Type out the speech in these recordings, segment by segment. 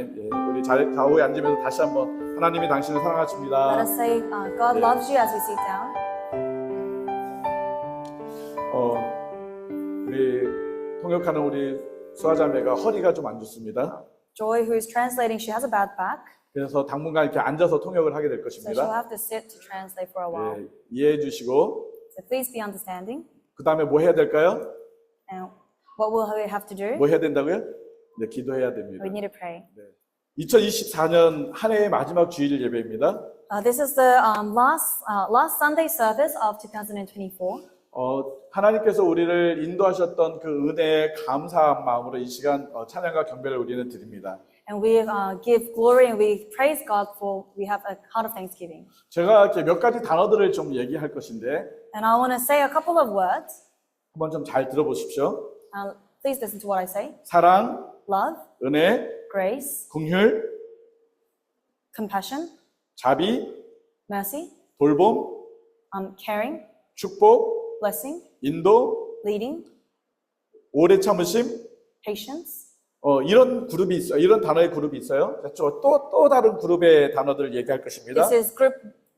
우리 좌우에 앉으면서 다시 한번 하나님이 당신을 사랑하십니다. Let us say, God loves you as we sit down. 우리 통역하는 우리 수아자매가 허리가 좀 안 좋습니다. Joy, who is translating, she has a bad back, 그래서 당분간 이렇게 앉아서 통역을 하게 될 so she'll 것입니다. have to sit to translate for a while. 이해해 주시고 So please be understanding. 그 다음에 뭐 해야 될까요? And what will we have to do? 뭐 해야 된다고요? 네, 기도해야 됩니다. We need to pray. 2024년 한 해의 마지막 주일 예배입니다. This is the last Sunday service of 2024. 하나님께서 우리를 인도하셨던 그 은혜에 감사한 마음으로 이 시간 찬양과 경배를 우리는 드립니다. And we give glory and we praise God for we have a heart of thanksgiving. 제가 이렇게 몇 가지 단어들을 좀 얘기할 것인데 And I want to say a couple of words. 한번 좀 잘 들어보십시오. Please listen to what I say. 사랑, Love, 은혜, grace, 긍휼, compassion, 자비, mercy, 돌봄, caring, 축복, blessing, 인도, leading, 오래 참으심, patience. 이런 그룹이 있어요. 이런 단어의 그룹이 있어요. 또 다른 그룹의 단어들을 얘기할 것입니다. This is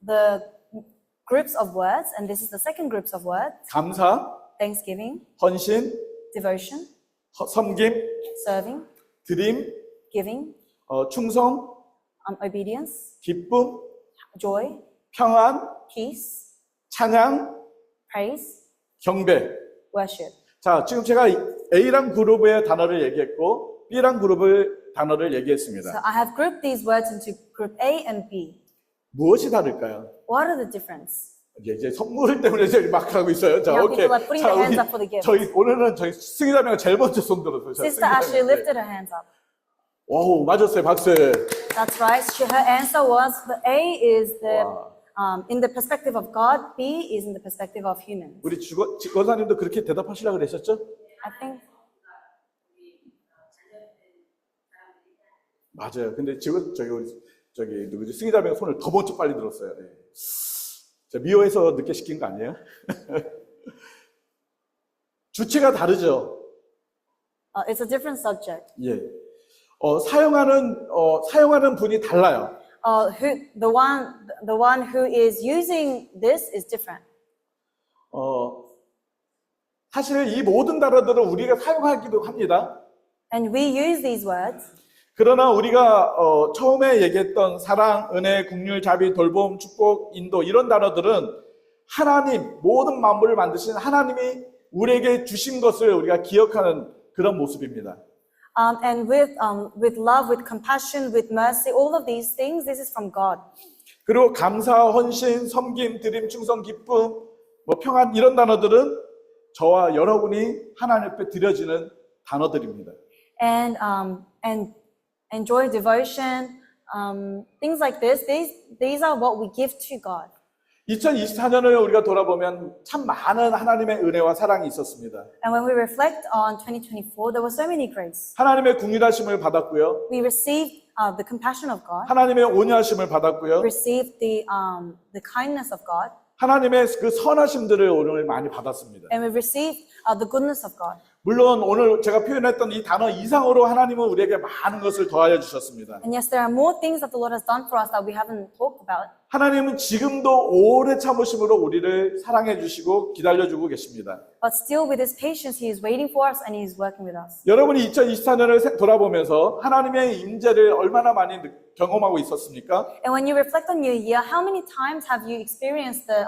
the groups of words, and this is the second groups of words. 감사, Thanksgiving, 헌신, devotion, 섬김, serving, 드림, giving, 충성, obedience, 기쁨, joy, 평안, peace, 찬양, praise, 경배. worship. 자, 지금 제가 A랑 그룹의 단어를 얘기했고 B랑 그룹의 단어를 얘기했습니다. So I have grouped these words into group A and B. 무엇이 다를까요? What are the difference? 이제 선물 때문에 저희 막 하고 있어요. 자, Now 오케이. people are putting their hands up for the gift. 저희 오늘은 저희 승희자매가 제일 먼저 손 들었어요. Sister Ashley lifted her hands up. 오, 맞았어요. 박수. That's right. Her answer was the A is the 와. in the perspective of God. B is in the perspective of humans. 우리 권사님도 그렇게 대답하시려고 그러셨죠? I think. 맞아요. 근데 지금 저기 누구지? 승희자매가 손을 더 먼저 빨리 들었어요. 네. 자, 미호에서 늦게 시킨 거 아니에요? 주체가 다르죠. It's a different subject. 예. 사용하는 분이 달라요. The one who is using this is different. 사실 이 모든 단어들은 우리가 사용하기도 합니다. And we use these words. 그러나 우리가 처음에 얘기했던 사랑, 은혜, 긍휼, 자비, 돌봄, 축복, 인도 이런 단어들은 하나님, 모든 만물을 만드신 하나님이 우리에게 주신 것을 우리가 기억하는 그런 모습입니다. And with love, with compassion, with mercy, all of these things, this is from God. 그리고 감사, 헌신, 섬김, 드림, 충성, 기쁨, 평안 이런 단어들은 저와 여러분이 하나님 앞에 드려지는 단어들입니다. And joy, devotion, things like this. These are what we give to God. 2024년을 우리가 돌아보면 참 많은 하나님의 은혜와 사랑이 있었습니다. And when we reflect on 2024, there were so many grace. 하나님의 긍휼하심을 받았고요. We received the compassion of God. 하나님의 온유하심을 받았고요. Received the kindness of God. 하나님의 그 선하심들을 오늘 많이 받았습니다. And we received the goodness of God. 물론 오늘 제가 표현했던 이 단어 이상으로 하나님은 우리에게 많은 것을 더하여 주셨습니다. And yes, there are more things that the Lord has done for us that we haven't talked about. 하나님은 지금도 오래 참으심으로 우리를 사랑해 주시고 기다려 주고 계십니다. But still with His patience, He is waiting for us and He is working with us. 여러분이 2024년을 돌아보면서 하나님의 임재를 얼마나 많이 경험하고 있었습니까? And when you reflect on your year, how many times have you experienced the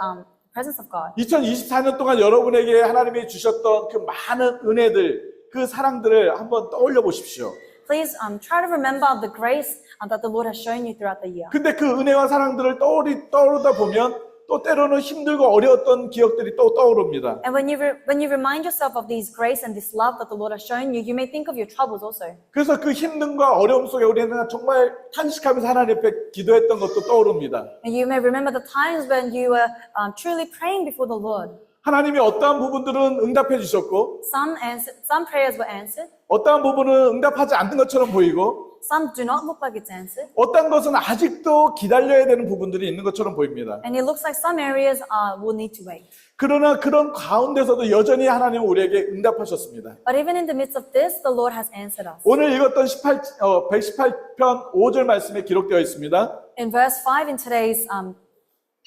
presence of God? 2024년 동안 여러분에게 하나님이 주셨던 그 많은 은혜들, 그 사랑들을 한번 떠올려 보십시오. Please try to remember the grace that the Lord has shown you throughout the year. 근데 그 은혜와 사랑들을 떠오르다 보면 또 때로는 힘들고 어려웠던 기억들이 또 떠오릅니다. And when you remind yourself of these grace and this love that the Lord has shown you, you may think of your troubles also. 그래서 그 힘듦과 어려움 속에 우리는 정말 탄식하면서 하나님 앞에 기도했던 것도 떠오릅니다. And you may remember the times when you were truly praying before the Lord. 하나님이 어떠한 부분들은 응답해 주셨고 Some prayers were answered. 어떠한 부분은 응답하지 않는 것처럼 보이고 Some do not look like it's answered. 어떤 것은 아직도 기다려야 되는 부분들이 있는 것처럼 보입니다. And it looks like some areas will need to wait. 그러나 그런 가운데서도 여전히 하나님은 우리에게 응답하셨습니다. But even in the midst of this, the Lord has answered us. 오늘 읽었던 118편 5절 말씀에 기록되어 있습니다. In verse 5 in today's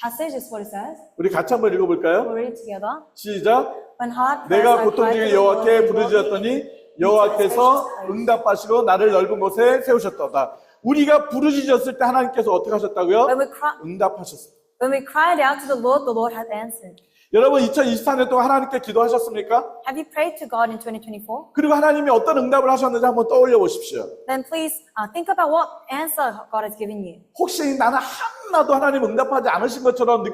passage is what it says. 우리 같이 한번 읽어볼까요? We'll read it together. 시작. When hard pressed, 내가 I 고통 cried 중에 to the Lord, 여호와께 and He 부르짖었더니 여호와께서 응답하시고 나를 넓은 곳에 세우셨도다. 우리가 부르짖었을 때 하나님께서 어떻게 하셨다고요? 응답하셨습니다. When we cried out to the Lord has answered. 여러분 2024년 동안 하나님께 기도하셨습니까? Have you prayed to God in 2024? 그리고 하나님이 어떤 응답을 하셨는지 한번 떠올려 보십시오. Then please think about what answer God has given you. 혹시 나는 하나도 하나님 응답하지 않으신 것처럼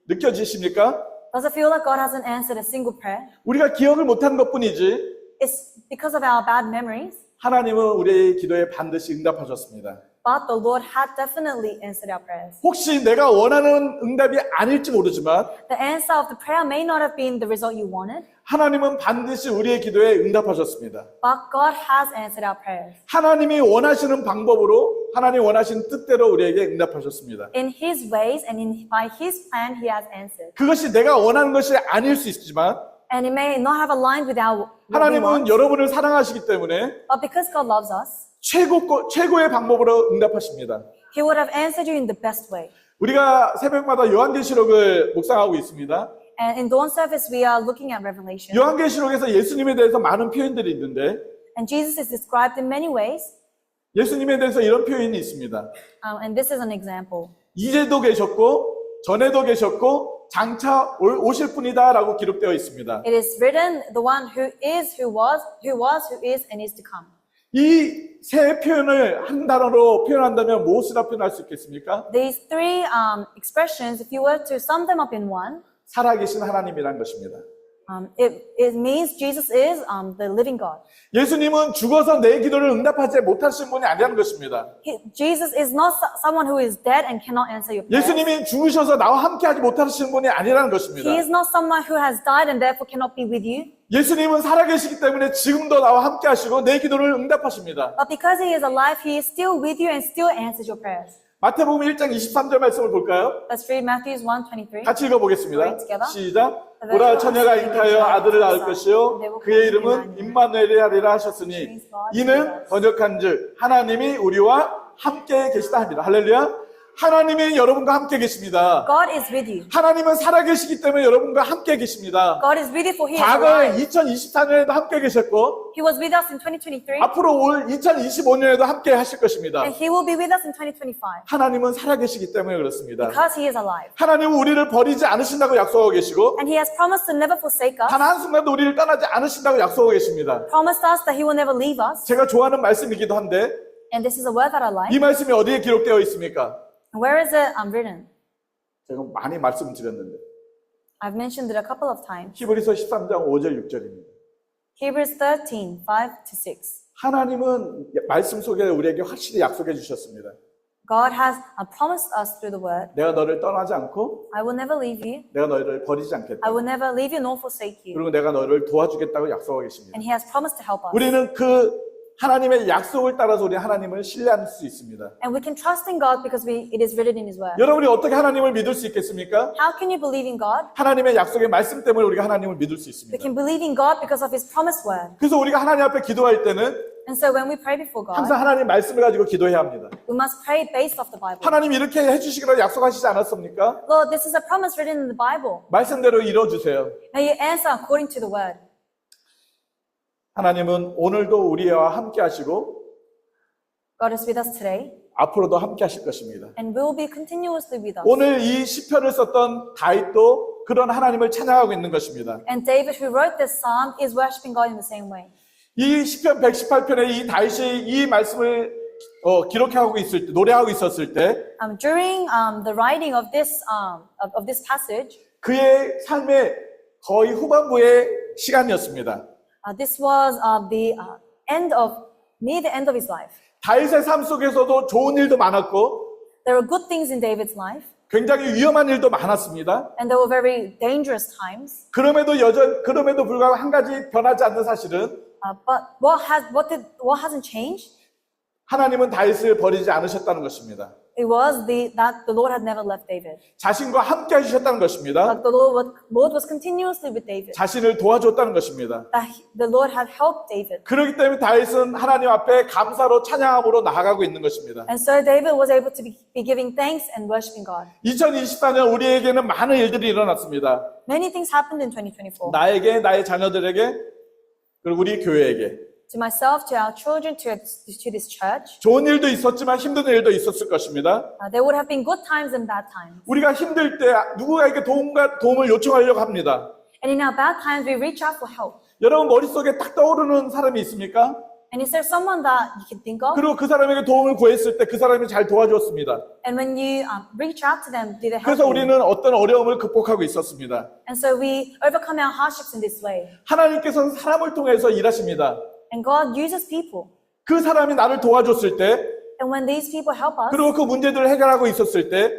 느껴지십니까? Does it feel like God hasn't answered a single prayer? 우리가 기억을 못하는 것뿐이지 It's because of our bad memories, 하나님은 우리의 기도에 반드시 응답하셨습니다. but the Lord had definitely answered our prayers. 혹시 내가 원하는 응답이 아닐지 모르지만 The answer of the prayer may not have been the result you wanted, 하나님은 반드시 우리의 기도에 응답하셨습니다. but God has answered our prayers. 하나님이 원하시는 방법으로 하나님 원하시는 뜻대로 우리에게 응답하셨습니다. In His ways and by His plan, He has answered. 그것이 내가 원하는 것이 아닐 수 있지만 And it may not have aligned with our what we 하나님은 want, 여러분을 사랑하시기 때문에 but because God loves us, 최고의 방법으로 응답하십니다. He would have answered you in the best way. 우리가 새벽마다 요한계시록을 묵상하고 있습니다. And in dawn service, we are looking at Revelation. 요한계시록에서 예수님에 대해서 많은 표현들이 있는데 And Jesus is described in many ways. 예수님에 대해서 이런 표현이 있습니다. And this is an example. 이제도 계셨고 전에도 계셨고 장차 오실 분이다 라고 기록되어 있습니다. It is written, the one who is, who was, who is, and is to come. 이 세 표현을 한 단어로 표현한다면 무엇이라 표현할 수 있겠습니까? These three expressions, if you were to sum them up in one, 살아계신 하나님이란 것입니다. it means Jesus is the living God. 예수님은 죽어서 내 기도를 응답하지 못하신 분이 아니라는 것입니다. Jesus is not someone who is dead and cannot answer your prayers. 예수님이 죽으셔서 나와 함께하지 못하시는 분이 아니라는 것입니다. He is not someone who has died and therefore cannot be with you. 예수님은 살아계시기 때문에 지금도 나와 함께하시고 내 기도를 응답하십니다. But because He is alive, He is still with you and still answers your prayers. 마태복음 1장 23절 말씀을 볼까요? Let's read Matthew 1:23. 같이 읽어보겠습니다. Read together. 시작. 보라 처녀가 잉타하여 아들을 낳을 것이요 그의 이름은 임마누엘이 하리라 하셨으니 이는 번역한즉 하나님이 우리와 함께 계시다 합니다. 할렐루야. 하나님이 여러분과 함께 계십니다. God is with you. 하나님은 살아계시기 때문에 여러분과 함께 계십니다. God is with you for He is 과거에 alive. 2024년에도 함께 계셨고 He was with us in 2023 앞으로 올 2025년에도 함께 하실 것입니다. and He will be with us in 2025 하나님은 살아계시기 때문에 그렇습니다. because He is alive. 하나님은 우리를 버리지 않으신다고 약속하고 계시고 And He has promised to never forsake us, 단 한순간도 우리를 떠나지 않으신다고 약속하고 계십니다. promised us that He will never leave us. 제가 좋아하는 말씀이기도 한데 And this is a word that I like. 이 말씀이 어디에 기록되어 있습니까? Where is it written? 제가 많이 말씀드렸는데 I've mentioned it a couple of times. 히브리서 13장 5절 6절입니다. Hebrews 13, 5-6. 하나님은 말씀 속에 우리에게 확실히 약속해 주셨습니다. God has promised us through the word, 내가 너를 떠나지 않고 I will never leave you. 내가 너희를 버리지 않겠다. I will never leave you nor forsake you. 그리고 내가 너를 도와주겠다고 약속하고 계십니다. And He has promised to help us. 우리는 그 하나님의 약속을 따라서 우리 하나님을 신뢰할 수 있습니다. And we can trust in God because it is written in His word. 여러분이 어떻게 하나님을 믿을 수 있겠습니까? How can you believe in God? 하나님의 약속의 말씀 때문에 우리가 하나님을 믿을 수 We 있습니다. can believe in God because of His promised word. 그래서 우리가 하나님 앞에 기도할 때는 And so when we pray before God, 항상 하나님 말씀을 가지고 기도해야 합니다. we must pray based off the Bible. 하나님 이렇게 해주시기로 약속하시지 않았습니까? Lord, this is a promise written in the Bible. 말씀대로 이뤄주세요. May you answer according to the word. 하나님은 오늘도 우리와 함께 하시고 God is with us today 앞으로도 함께 하실 것입니다. and will be continuously with us. 오늘 이 시편을 썼던 다윗도 그런 하나님을 찬양하고 있는 것입니다. And David, who wrote this psalm, is worshiping God in the same way. 이 시편 118편에 이 다윗이 이 말씀을 기록하고 있을 때, 노래하고 있었을 때 During the writing of this passage, 그의 삶의 거의 후반부의 시간이었습니다. this was the near the end of his life. 다윗의 삶 속에서도 좋은 일도 많았고 There were good things in David's life, 굉장히 위험한 일도 많았습니다. and there were very dangerous times. 그럼에도 불구하고 한 가지 변하지 않는 사실은 But what hasn't changed? 하나님은 다윗을 버리지 않으셨다는 것입니다. It was that the Lord had never left David. 자신과 함께 해주셨다는 것입니다. But the Lord was continuously with David. 자신을 도와줬다는 것입니다. The Lord had helped David. 그렇기 때문에 다윗은 하나님 앞에 감사로 찬양함으로 나아가고 있는 것입니다. And so David was able to be giving thanks and worshiping God. 2024년 우리에게는 많은 일들이 일어났습니다. Many things happened in 2024. 나에게, 나의 자녀들에게, 그리고 우리 교회에게. To myself, to our children, to this church. 좋은 일도 있었지만 힘든 일도 있었을 것입니다. There would have been good times and bad times. 우리가 힘들 때 누군가에게 도움을 요청하려고 합니다. And in our bad times, we reach out for help. 여러분 머릿속에 딱 떠오르는 사람이 있습니까? And is there someone that you can think of? 그리고 그 사람에게 도움을 구했을 때 그 사람이 잘 도와주었습니다. And when you reach out to them, do they help 그래서 you? 우리는 어떤 어려움을 극복하고 있었습니다. And so we overcome our hardships in this way. 하나님께서는 사람을 통해서 일하십니다. And God uses people. 그 사람이 나를 도와줬을 때, And when these people help us, 그리고 그 문제들을 해결하고 있었을 때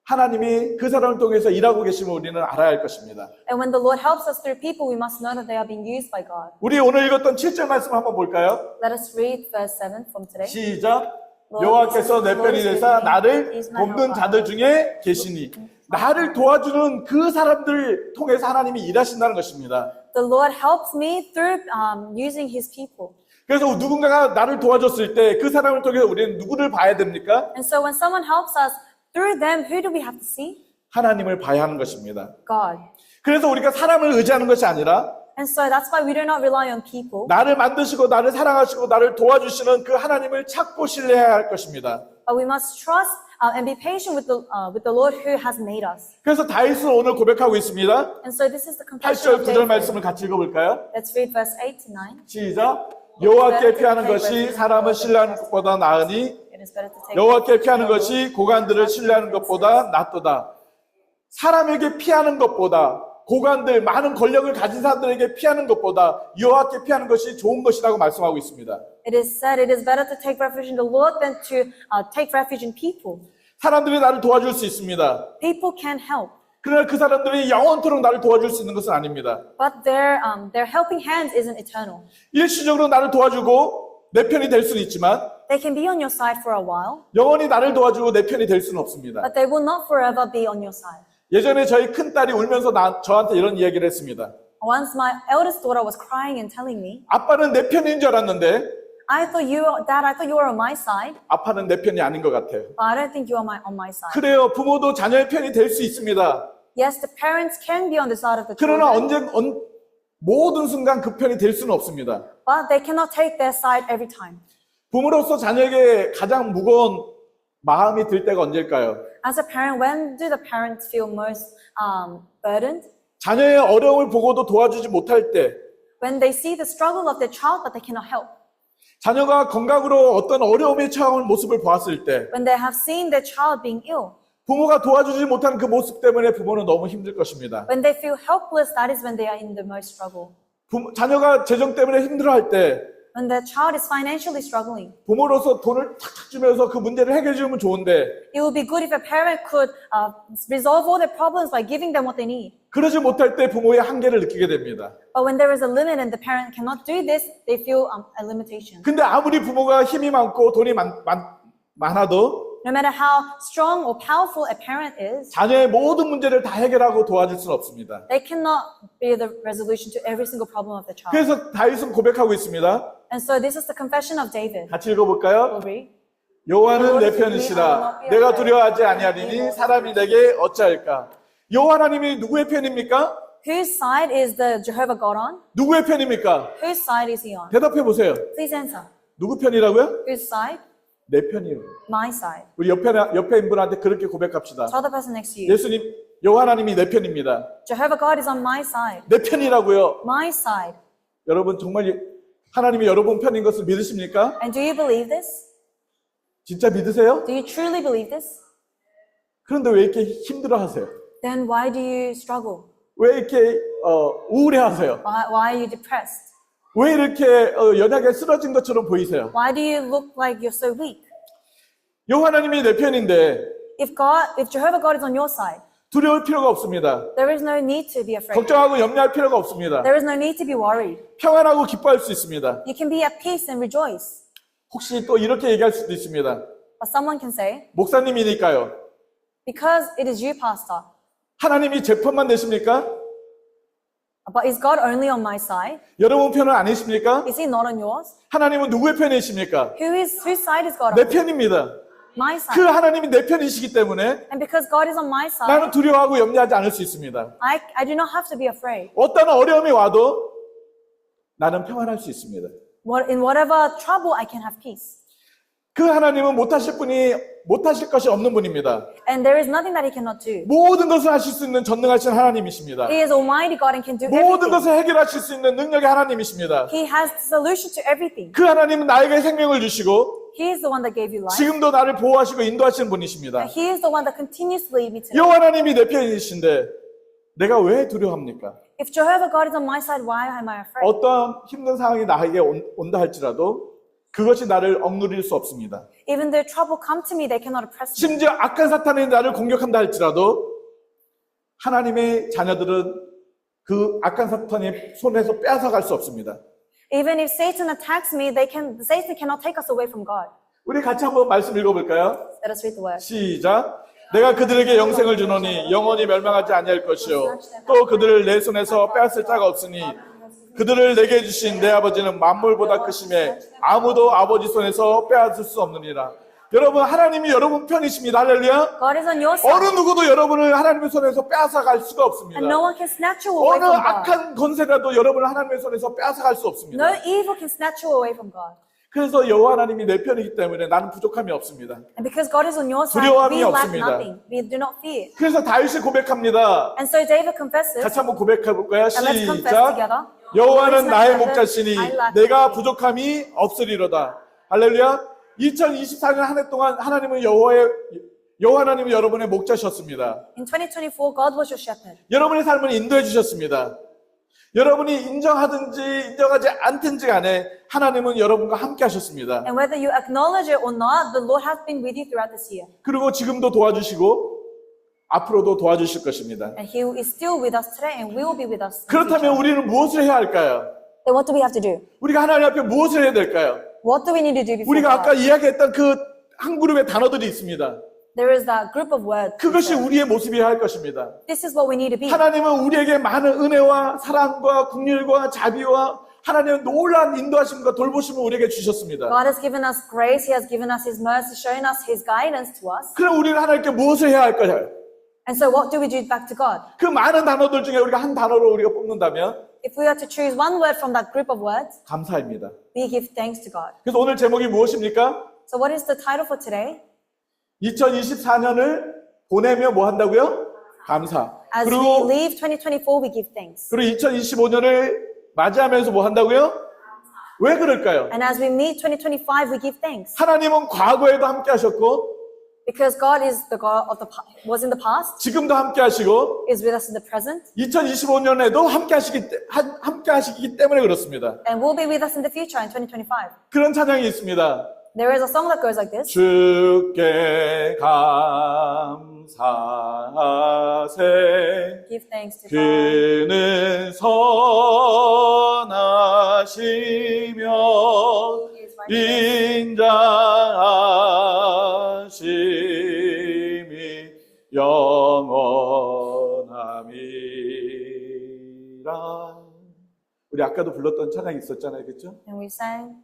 하나님이 그 사람을 통해서 일하고 계심을 우리는 알아야 할 것입니다. and when the Lord helps us through people, we must know that they are being used by God. 우리 오늘 읽었던 7절 말씀 한번 볼까요? Let us read verse 7 from today. 시작. 여호와께서 내 편이 되사 나를 돕는 자들 중에 계시니. 나를 도와주는 그 사람들 통해서 하나님이 일하신다는 것입니다. The Lord helps me through using His people. 그래서 누군가가 나를 도와줬을 때 그 사람을 통해서 우리는 누구를 봐야 됩니까? And so when someone helps us, through them, who do we have to see? 하나님을 봐야 하는 것입니다. God. 그래서 우리가 사람을 의지하는 것이 아니라 And so that's why we do not rely on people, 나를 만드시고 나를 사랑하시고 나를 도와주시는 그 하나님을 찾고 신뢰해야 할 것입니다. but we must trust and be patient with the Lord who has made us. 그래서 다윗은 오늘 고백하고 있습니다. And so this is the confession 8절 of 9절 David. 말씀을 같이 읽어볼까요? Let's read verse 8 to 9. 시작. 여호와께 피하는 것이 사람을 신뢰하는 것보다 나으니 It is better to take 여호와께 피하는 것이 고관들을 신뢰하는 것보다 낫도다. 사람에게 피하는 것보다 고관들, 많은 권력을 가진 사람들에게 피하는 것보다 여호와께 피하는 것이 좋은 것이라고 말씀하고 있습니다. It is said it is better to take refuge in the Lord than to take refuge in people. 사람들이 나를 도와줄 수 있습니다. People can help, 그러나 그 사람들이 영원토록 나를 도와줄 수 있는 것은 아닙니다. but their helping hands isn't eternal. 일시적으로 나를 도와주고 내 편이 될 수는 있지만 They can be on your side for a while, 영원히 나를 도와주고 내 편이 될 수는 없습니다. but they will not forever be on your side. 예전에 저희 큰딸이 울면서 저한테 이런 이야기를 했습니다. Once my eldest daughter was crying and telling me, 아빠는 내 편인 줄 알았는데 Dad, I thought you were on my side, 아빠는 내 편이 아닌 것 같아요. but I don't think you are on my side. 그래요. 부모도 자녀의 편이 될 수 있습니다. Yes, the parents can be on the side of the 그러나 children, 모든 순간 그 편이 될 수는 없습니다. but they cannot take their side every time. 부모로서 자녀에게 가장 무거운 마음이 들 때가 언제일까요? As a parent, when do the parents feel most burdened? 자녀의 어려움을 보고도 도와주지 못할 때, When they see the struggle of their child, but they cannot help. 자녀가 건강으로 어떤 어려움에 처한 모습을 보았을 때, When they have seen their child being ill. 부모가 도와주지 못한 그 모습 때문에 부모는 너무 힘들 것입니다. When they feel helpless, that is when they are in the most struggle. 자녀가 재정 때문에 힘들어할 때, When the child is financially struggling. 부모로서 돈을 탁탁 주면서 그 문제를 해결해 주면 좋은데 It would be good if a parent could resolve all their problems by giving them what they need. 그러지 못할 때 부모의 한계를 느끼게 됩니다. But when there is a limit and the parent cannot do this, they feel a limitation. 근데 아무리 부모가 힘이 많고 돈이 많아도 No matter how strong or powerful a parent is, 자녀의 모든 문제를 다 해결하고 도와줄 수는 없습니다. they cannot be the resolution to every single problem of the child. 그래서 다윗은 고백하고 있습니다. And so this is the confession of David. 같이 읽어볼까요? We'll read. 여호와는 내 편이시라 내가 두려워하지 아니하리니 사람이 내게 어찌할까? 여호와 하나님이 누구의 편입니까? Whose side is the Jehovah God on? 누구의 편입니까? Whose side is he on? 대답해 보세요. Please answer. 누구 편이라고요? Whose side? 내 편이요. My side. 우리 옆에 인분한테 그렇게 고백합시다. Tell the person next to you. 예수님, 여호와 하나님이 내 편입니다. Jehovah God is on my side. 내 편이라고요. My side. 여러분 정말 하나님이 여러분 편인 것을 믿으십니까? And do you believe this? 진짜 믿으세요? Do you truly believe this? 그런데 왜 이렇게 힘들어하세요? Then why do you struggle? 왜 이렇게 우울해하세요? Why are you depressed? 왜 이렇게 연약에 쓰러진 것처럼 보이세요? Why do you look like you're so weak? 여호와 하나님이 내 편인데 If Jehovah God is on your side, 두려울 필요가 없습니다. there is no need to be afraid. 걱정하고 염려할 필요가 없습니다. There is no need to be worried. 평안하고 기뻐할 수 있습니다. You can be at peace and rejoice. 혹시 또 이렇게 얘기할 수도 있습니다. But someone can say, 목사님이니까요. because it is you, pastor. 하나님이 제 편만 되십니까? But is God only on my side? 여러분 편은 아니십니까? Is he not on yours? 하나님은 누구의 편이십니까? Whose side is God 내 on? 편입니다. My 그 side. 하나님이 내 편이시기 때문에 And because God is on my side, 나는 두려워하고 염려하지 않을 수 있습니다. I do not have to be afraid. 어떤 어려움이 와도 나는 평안할 수 있습니다. In whatever trouble, I can have peace. 그 하나님은 못하실 것이 없는 분입니다. And there is nothing that he cannot do. 모든 것을 하실 수 있는 전능하신 하나님이십니다. He is Almighty God and can do 모든 everything. 것을 해결하실 수 있는 능력의 하나님이십니다. He has the solution to everything. 그 하나님은 나에게 생명을 주시고 He is the one that gave you life. 지금도 나를 보호하시고 인도하시는 분이십니다. And he is the one that continues to lead me to. 여호와 하나님이 내 편이신데 내가 왜 두려워합니까? If Jehovah God is on my side, why am I afraid? 어떤 힘든 상황이 나에게 온다 할지라도 그것이 나를 억누릴 수 없습니다. Even though trouble come to me, they cannot oppress me. 심지어 악한 사탄이 나를 공격한다 할지라도 하나님의 자녀들은 그 악한 사탄의 손에서 빼앗아갈 수 없습니다. Even if Satan attacks me, Satan cannot take us away from God. 우리 같이 한번 말씀 읽어볼까요? Let us read the word. 시작. 내가 그들에게 영생을 주노니 영원히 멸망하지 아니할 것이요 또 그들을 내 손에서 빼앗을 자가 없으니 그들을 내게 주신 내 아버지는 만물보다 크심에 아무도 아버지 손에서 빼앗을 수 없느니라. 여러분 하나님이 여러분 편이십니다. 할렐루야. God is on your side. 어느 누구도 여러분을 하나님의 손에서 빼앗아갈 수가 없습니다. And no one can snatch you away 어느 from God. 악한 권세라도 여러분을 하나님의 손에서 빼앗아갈 수 없습니다. No evil can snatch you away from God. 그래서 여호와 하나님이 내 편이기 때문에 나는 부족함이 없습니다. And because God is on your side, 두려움이 we lack 없습니다. nothing. We do not fear. 그래서 다윗이 고백합니다. And so David confesses, 같이 한번 고백해볼까요? and let's confess 시작. together. 여호와는 나의 God is my 목자시니 shepherd, I lack 내가 nothing. 부족함이 없으리로다. 할렐루야. 2024년 한 해 동안 하나님은 여호와 하나님은 여러분의 목자셨습니다. In 2024, God was your shepherd. 여러분의 삶을 인도해 주셨습니다. 여러분이 인정하든지 인정하지 않든지 간에 하나님은 여러분과 함께 하셨습니다. And whether you acknowledge it or not, the Lord has been with you throughout this year. 그리고 지금도 도와주시고 앞으로도 도와주실 것입니다. And He is still with us today and will be with us. in the 그렇다면 future. 우리는 무엇을 해야 할까요? Then what do we have to do? 우리가 하나님 앞에 무엇을 해야 될까요? What do we need to do before 우리가 아까 God? 이야기했던 그 한 그룹의 단어들이 있습니다. There is that group of words. 그것이 우리의 모습이어야 할 것입니다. This is what we need to be. 하나님은 우리에게 많은 은혜와 사랑과 긍휼과 자비와 하나님의 놀라운 인도하심과 돌보심을 우리에게 주셨습니다. God has given us grace. He has given us His mercy, showing us His guidance to us. 그럼 우리는 하나님께 무엇을 해야 할까요? And so what do we do back to God? 그 많은 단어들 중에 우리가 한 단어로 우리가 뽑는다면 If we are to choose one word from that group of words, 감사입니다. we give thanks to God. 그래서 오늘 제목이 무엇입니까? So what is the title for today? 2024년을 보내며 뭐 한다고요? 감사. As we 그리고 leave 2024, we give thanks. 2025년을 맞이하면서 뭐 한다고요? 왜 그럴까요? And as we meet 2025, we give thanks. 하나님은 과거에도 함께 하셨고 Because God is the God of was in the past, 지금도 함께 하시고 is with us in the present, 2025년에도 함께 하시기 때문에 그렇습니다. and will be with us in the future in 2025. 그런 찬양이 있습니다. There is a song that goes like this. 주께 감사하세 Give thanks to God. 그는 선하시며 He is righteous. 인자하심이 영원함이라. 우리 아까도 불렀던 찬양이 있었잖아요, 그렇죠? And we sang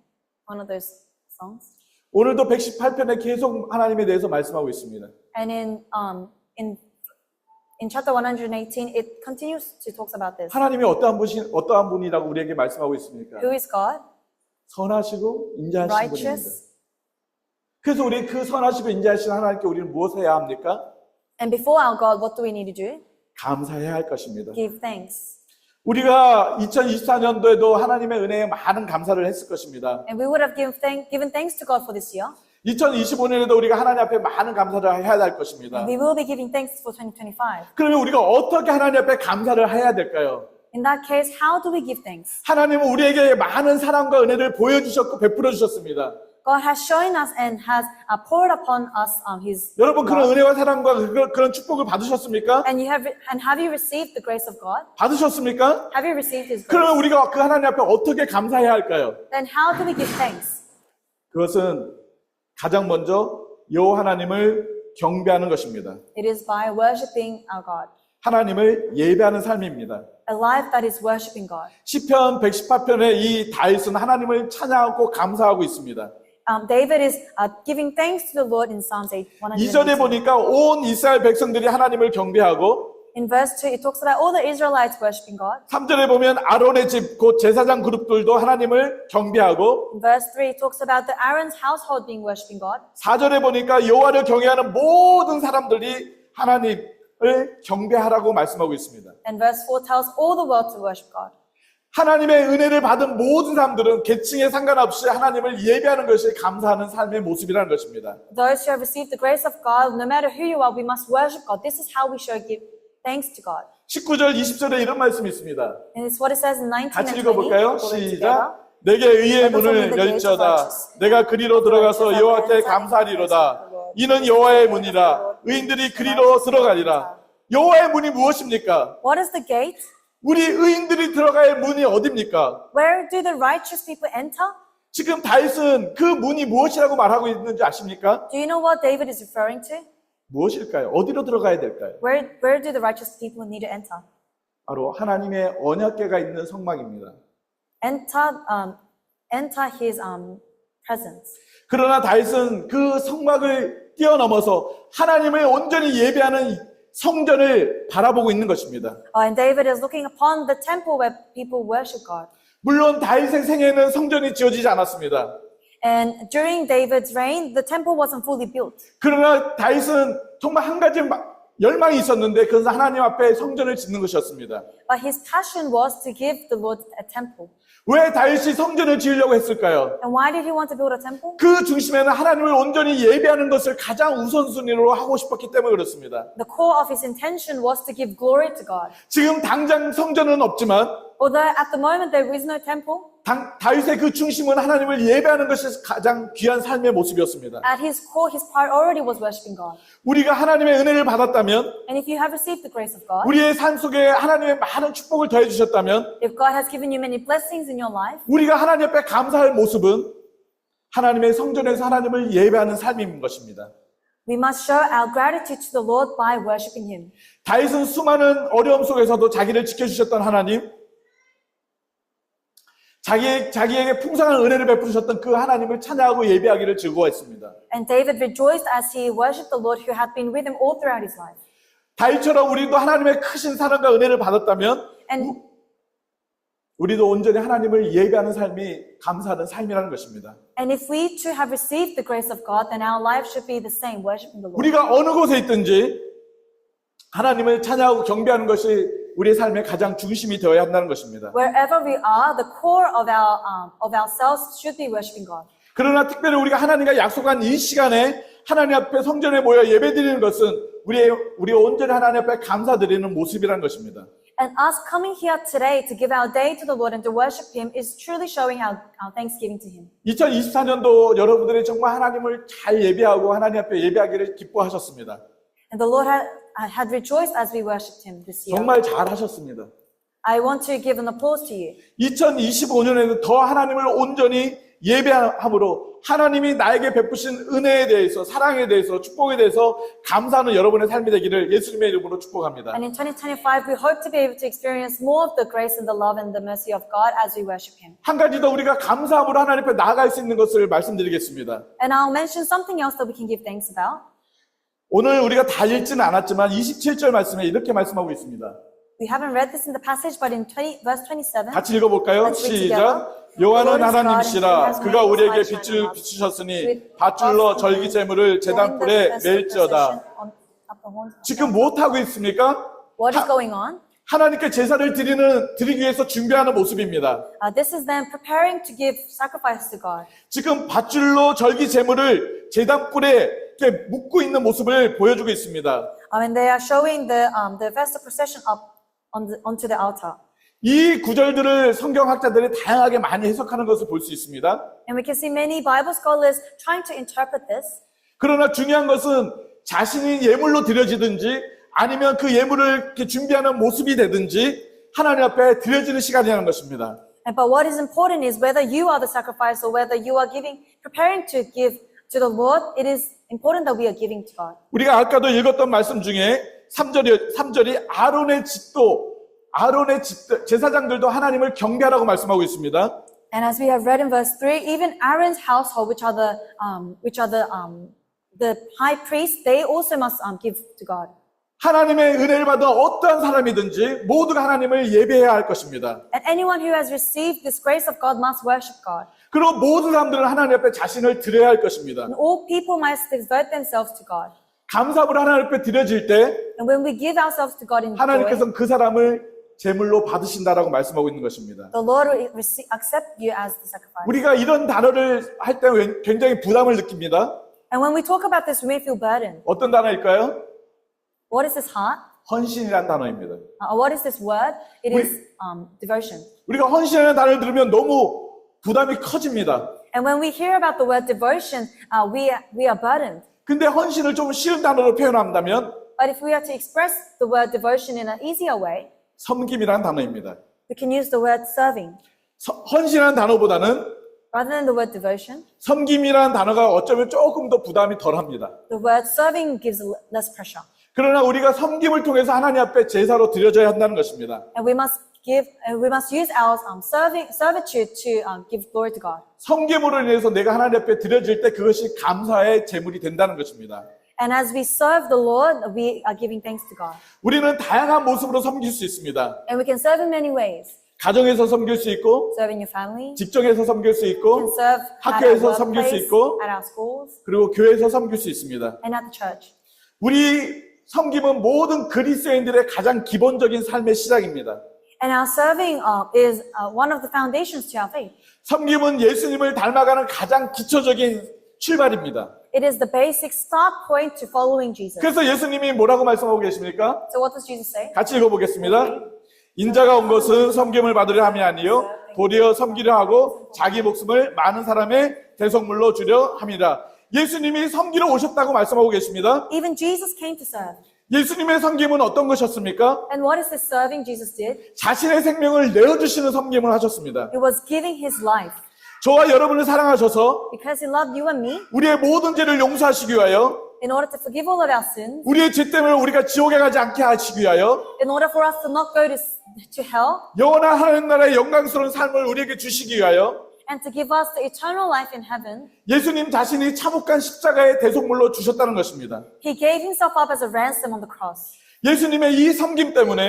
one of those songs. 오늘도 118편에 계속 하나님에 대해서 말씀하고 있습니다. And in chapter 118, it continues to talk about this. 하나님이 어떠한 분이라고 우리에게 말씀하고 있습니까? Who is God? 선하시고 인자하신 분입니다. Righteous. 그래서 우리 그 선하시고 인자하신 하나님께 우리는 무엇을 해야 합니까? And before our God, what do we need to do? 감사해야 할 것입니다. Give thanks. 우리가 2024년도에도 하나님의 은혜에 많은 감사를 했을 것입니다. And we would have given thanks to God for this year. 2025년에도 우리가 하나님 앞에 많은 감사를 해야 할 것입니다. We will be giving thanks for 2025. 그러면 우리가 어떻게 하나님 앞에 감사를 해야 될까요? In that case, how do we give thanks? 하나님은 우리에게 많은 사랑과 은혜를 보여주셨고 베풀어 주셨습니다. God has shown us and has poured upon us His 여러분 그런 love. 은혜와 사랑과 그런 축복을 받으셨습니까? And have you received the grace of God? 받으셨습니까? Have you received His grace? 그러면 우리가 그 하나님 앞에 어떻게 감사해야 할까요? Then how do we give thanks? 그것은 가장 먼저 여호와 하나님을 경배하는 것입니다. It is by worshiping our God. 하나님을 예배하는 삶입니다. A life that is worshiping God. 시편 118편에 이 다윗은 하나님을 찬양하고 감사하고 있습니다. David is giving thanks to the Lord in Psalms 118. 2절에 보니까 온 이스라엘 백성들이 하나님을 경배하고 In verse 2, it talks about all the Israelites worshiping God. 3절에 보면 아론의 집, 곧 제사장 그룹들도 하나님을 경배하고 In verse 3, it talks about the Aaron's household being worshiping God. 4절에 보니까 여호와를 경외하는 모든 사람들이 하나님을 경배하라고 말씀하고 있습니다. And verse 4 tells all the world to worship God. 하나님의 은혜를 받은 모든 사람들은 계층에 상관없이 하나님을 예배하는 것이 감사하는 삶의 모습이라는 것입니다. Those who have received the grace of God, no matter who you are, we must worship God. This is how we give thanks to God. 19절, 20절에 이런 말씀이 있습니다. And it's what it says in 19 같이 and 20. 읽어볼까요? We'll read together. 시작. 내게 의의 문을 열지어다. 내가 그리로 들어가서 여호와께 감사하리로다. 이는 여호와의 문이라. 의인들이 그리로 들어가리라. 여호와의 문이 무엇입니까? What is the gate? 우리 의인들이 들어갈 문이 어디입니까? Where do the righteous people enter? 지금 다윗은 그 문이 무엇이라고 말하고 있는지 아십니까? Do you know what David is referring to? 무엇일까요? 어디로 들어가야 될까요? Where do the righteous people need to enter? 바로 하나님의 언약궤가 있는 성막입니다. Enter his presence. 그러나 다윗은 그 성막을 뛰어넘어서 하나님을 온전히 예배하는 성전을 바라보고 있는 것입니다. And David is looking upon the temple where people worship God. 물론 다윗의 생애는 성전이 지어지지 않았습니다. And during David's reign, the temple wasn't fully built. 그러나 다윗은 정말 한 가지 열망이 있었는데 그것은 하나님 앞에 성전을 짓는 것이었습니다. But his passion was to give the Lord a temple. 왜 다윗이 성전을 지으려고 했을까요? And why did he want to build a temple? 그 중심에는 하나님을 온전히 예배하는 것을 가장 우선순위로 하고 싶었기 때문에 그렇습니다. The core of his intention was to give glory to God. 지금 당장 성전은 없지만 Although at the moment there is no temple, 다윗의 그 중심은 하나님을 예배하는 것이 가장 귀한 삶의 모습이었습니다. at his core, his priority was worshiping God. 우리가 하나님의 은혜를 받았다면, And if you have received the grace of God, 우리의 삶 속에 하나님의 많은 축복을 더해 주셨다면, if God has given you many blessings in your life, 우리가 하나님 앞에 감사할 모습은 하나님의 성전에서 하나님을 예배하는 삶인 것입니다. we must show our gratitude to the Lord by worshiping Him. 다윗은 수많은 어려움 속에서도 자기를 지켜주셨던 하나님, 자기에게 풍성한 은혜를 베푸셨던 그 하나님을 찬양하고 예배하기를 즐거워했습니다. And David rejoiced as he worshipped the Lord who had been with him all throughout his life. 다윗처럼 우리도 하나님의 크신 사랑과 은혜를 받았다면 And 우리도 온전히 하나님을 예배하는 삶이 감사하는 삶이라는 것입니다. if we too have received the grace of God, then our life should be the same, worshiping the Lord. 우리가 어느 곳에 있든지 하나님을 찬양하고 경배하는 것이 우리의 삶의 가장 중심이 되어야 한다는 것입니다. Wherever we are, the core of ourselves should be worshiping God. 그러나 특별히 우리가 하나님과 약속한 이 시간에 하나님 앞에 성전에 모여 예배드리는 것은 우리 온전히 하나님 앞에 감사드리는 모습이라는 것입니다. And us coming here today to give our day to the Lord and to worship Him is truly showing our thanksgiving to Him. 2024년도 여러분들이 정말 하나님을 잘 예배하고 하나님 앞에 예배하기를 기뻐하셨습니다. And the Lord had rejoiced as we worshipped Him this year. 정말 잘 하셨습니다. I want to give an applause to you. 2025년에는 더 하나님을 온전히 예배함으로 하나님이 나에게 베푸신 은혜에 대해서, 사랑에 대해서, 축복에 대해서 감사하는 여러분의 삶이 되기를 예수님의 이름으로 축복합니다. And in 2025, we hope to be able to experience more of the grace and the love and the mercy of God as we worship Him. 한 가지 더 우리가 감사함으로 하나님 앞에 나아갈 수 있는 것을 말씀드리겠습니다. And I'll mention something else that we can give thanks about. 오늘 우리가 다 읽지는 않았지만 27절 말씀에 이렇게 말씀하고 있습니다. We haven't read this in the passage, but in verse 27, 같이 읽어볼까요? Let's read 시작! 여호와는 하나님이시라 그가 우리에게 빛을 비추셨으니 밧줄로 절기제물을 제단불에 멜지어다. 지금 무엇하고 있습니까? What is going on? 하나님께 제사를 드리기 위해서 준비하는 모습입니다. This is them preparing to give sacrifice to God. 지금 밧줄로 절기제물을 제단불에 이렇게 묶고 있는 모습을 보여주고 있습니다. And they are showing the festive procession up onto the altar. 이 구절들을 성경학자들이 다양하게 많이 해석하는 것을 볼 수 있습니다. And we can see many Bible scholars trying to interpret this. 그러나 중요한 것은 자신이 예물로 드려지든지 아니면 그 예물을 이렇게 준비하는 모습이 되든지 하나님 앞에 드려지는 시간이라는 것입니다. But what is important is whether you are the sacrifice or whether you are preparing to give to the Lord, it is important that we are giving to God. 우리가 아까도 읽었던 말씀 중에 3절이 아론의 집 제사장들도 하나님을 경배하라고 말씀하고 있습니다. And as we have read in verse 3, even Aaron's household, which are the high priests, they also must give to God. 하나님의 은혜를 받은 어떠한 사람이든지 모두가 하나님을 예배해야 할 것입니다. And anyone who has received this grace of God must worship God. 그리고 모든 사람들은 하나님 앞에 자신을 드려야 할 것입니다. And all people must devote themselves to God. 감사함으로 하나님 앞에 드려질 때 And when we give ourselves to God in joy, 하나님께서는 그 사람을 제물로 받으신다라고 말씀하고 있는 것입니다. the Lord will accept you as the sacrifice. 우리가 이런 단어를 할 때 굉장히 부담을 느낍니다. And when we talk about this, we may feel burdened. 어떤 단어일까요? What is this heart? 헌신이라는 단어입니다. What is this word? It is devotion. 우리가 헌신이라는 단어를 들으면 너무 부담이 커집니다. And when we hear about the word devotion, we are burdened. 근데 헌신을 좀 쉬운 단어로 표현한다면 But if we are to express the word devotion in an easier way, 섬김이라는 단어입니다. we can use the word serving. 헌신이라는 단어보다는 Rather than the word devotion, 섬김이라는 단어가 어쩌면 조금 더 부담이 덜합니다. the word serving gives less pressure. 그러나 우리가 섬김을 통해서 하나님 앞에 제사로 드려져야 한다는 것입니다. And we must use our servitude to give glory to God. 섬김으로 인해서 내가 하나님 앞에 드려질 때 그것이 감사의 제물이 된다는 것입니다. And as we serve the Lord, we are giving thanks to God. 우리는 다양한 모습으로 섬길 수 있습니다. And we can serve in many ways. 가정에서 섬길 수 있고, Serve in your family. 직장에서 섬길 수 We can 있고, serve at our 학교에서 섬길 수 workplace, 있고, at our schools, 그리고 교회에서 섬길 수 있습니다. and at the church. 우리 섬김은 모든 그리스도인들의 가장 기본적인 삶의 시작입니다. And our serving is one of the foundations to our faith. 섬김은 예수님을 닮아가는 가장 기초적인 출발입니다. It is the basic start point to following Jesus. 그래서 예수님이 뭐라고 말씀하고 계십니까? So what does Jesus say? 같이 읽어보겠습니다. 인자가 온 것은 섬김을 받으려 함이 아니요 도리어 섬기려 하고 자기 목숨을 많은 사람의 대속물로 주려 함이라. 예수님이 섬기러 오셨다고 말씀하고 계십니다. Even Jesus came to serve. 예수님의 섬김은 어떤 것이었습니까? And what is this serving Jesus did? 자신의 생명을 내어주시는 섬김을 하셨습니다. It was giving his life. 저와 여러분을 사랑하셔서 Because he loved you and me, 우리의 모든 죄를 용서하시기 위하여, in order to forgive all of our sins, 우리의 죄 때문에 우리가 지옥에 가지 않게 하시기 위하여, in order for us to not go to hell, 영원한 하나님 나라의 영광스러운 삶을 우리에게 주시기 위하여 and to give us the eternal life in heaven, 예수님 자신이 참혹한 십자가의 대속물로 주셨다는 것입니다. he gave himself up as a ransom on the cross. 예수님의 이 섬김 때문에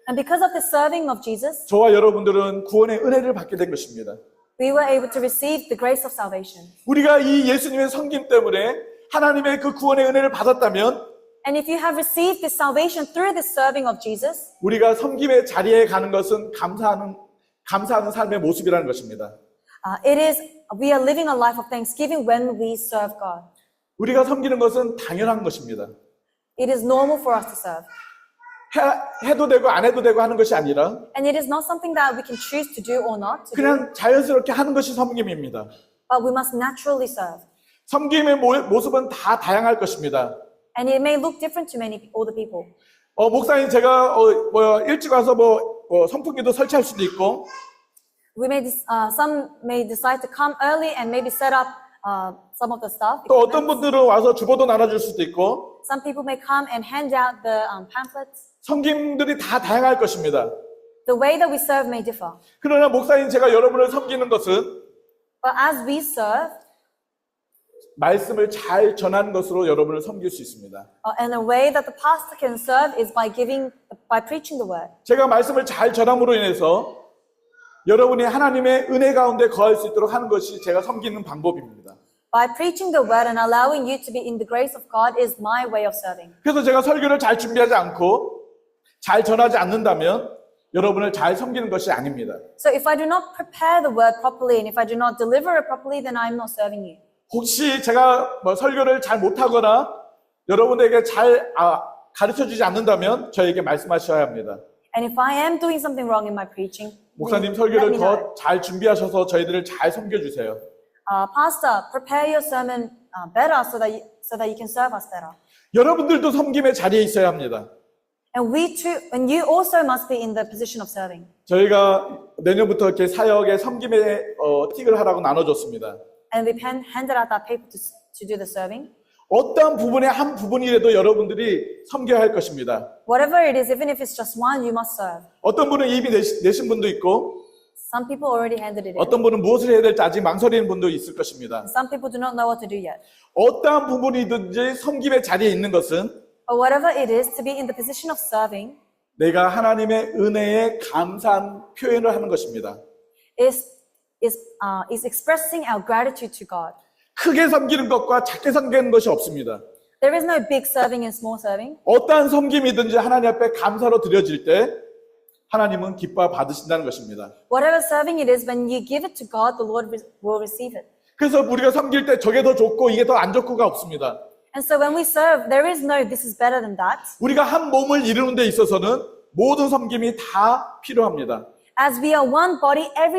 And because of the serving of Jesus, 저와 여러분들은 구원의 은혜를 받게 된 것입니다. we were able to receive the grace of salvation. 우리가 이 예수님의 섬김 때문에 하나님의 그 구원의 은혜를 받았다면 And if you have received this salvation through the serving of Jesus, 우리가 섬김의 자리에 가는 것은 감사하는 삶의 모습이라는 것입니다. we are living a life of thanksgiving when we serve God. 우리가 섬기는 것은 당연한 것입니다. It is normal for us to serve. 해도 되고 안 해도 되고 하는 것이 아니라 And it is not something that we can choose to do or not to do, 그냥 자연스럽게 하는 것이 섬김입니다. but we must naturally serve. 섬김의 모습은 다 다양할 것입니다. And it may look different to all the people. 목사님 제가 일찍 와서 선풍기도 설치할 수도 있고 Some may decide to come early and maybe set up some of the stuff. 또 어떤 분들은 와서 주보도 나눠줄 수도 있고 Some people may come and hand out the pamphlets. 섬김들이 다 다양할 것입니다. The way that we serve may differ. 그러나 목사님 제가 여러분을 섬기는 것은 But as we serve, 말씀을 잘 전하는 것으로 여러분을 섬길 수 있습니다. and the way that the pastor can serve is by preaching the word. 제가 말씀을 잘 전함으로 인해서 여러분이 하나님의 은혜 가운데 거할 수 있도록 하는 것이 제가 섬기는 방법입니다. By preaching the word and allowing you to be in the grace of God is my way of serving. 그래서 제가 설교를 잘 준비하지 않고 잘 전하지 않는다면 여러분을 잘 섬기는 것이 아닙니다. So if I do not prepare the word properly and if I do not deliver it properly, then I'm not serving you. 혹시 제가 설교를 잘 못하거나 여러분에게 잘 가르쳐주지 않는다면 저에게 말씀하셔야 합니다. And if I am doing something wrong in my preaching, 목사님 let 설교를 me know. 더 잘 준비하셔서 저희들을 잘 섬겨주세요. Pastor, prepare your sermon better so that you can serve us better. 여러분들도 섬김의 자리에 있어야 합니다. And we too, and you also must be in the position of serving. 저희가 내년부터 이렇게 사역에 섬김에 틱을 하라고 나눠줬습니다. And we handed out that paper to do the serving. 어떠한 부분의 한 부분이라도 여러분들이 섬겨야 할 것입니다. Whatever it is, even if it's just one, you must serve. 어떤 분은 이미 내신 분도 있고 Some people already handed it in. 어떤 분은 무엇을 해야 될지 아직 망설이는 분도 있을 것입니다. Some people do not know what to do yet. 어떠한 부분이든지 섬김의 자리에 있는 것은 But whatever it is, to be in the position of serving 내가 하나님의 은혜에 감사한 표현을 하는 것입니다. is expressing our gratitude to God. 크게 섬기는 것과 작게 섬기는 것이 없습니다. There is no big serving and small serving. 어떠한 섬김이든지 하나님 앞에 감사로 드려질 때 하나님은 기뻐 받으신다는 것입니다. Whatever serving it is, when you give it to God, the Lord will receive it. 그래서 우리가 섬길 때 저게 더 좋고 이게 더 안 좋고가 없습니다. And so when we serve, there is no this is better than that. 우리가 한 몸을 이루는 데 있어서는 모든 섬김이 다 필요합니다. As we are one body, every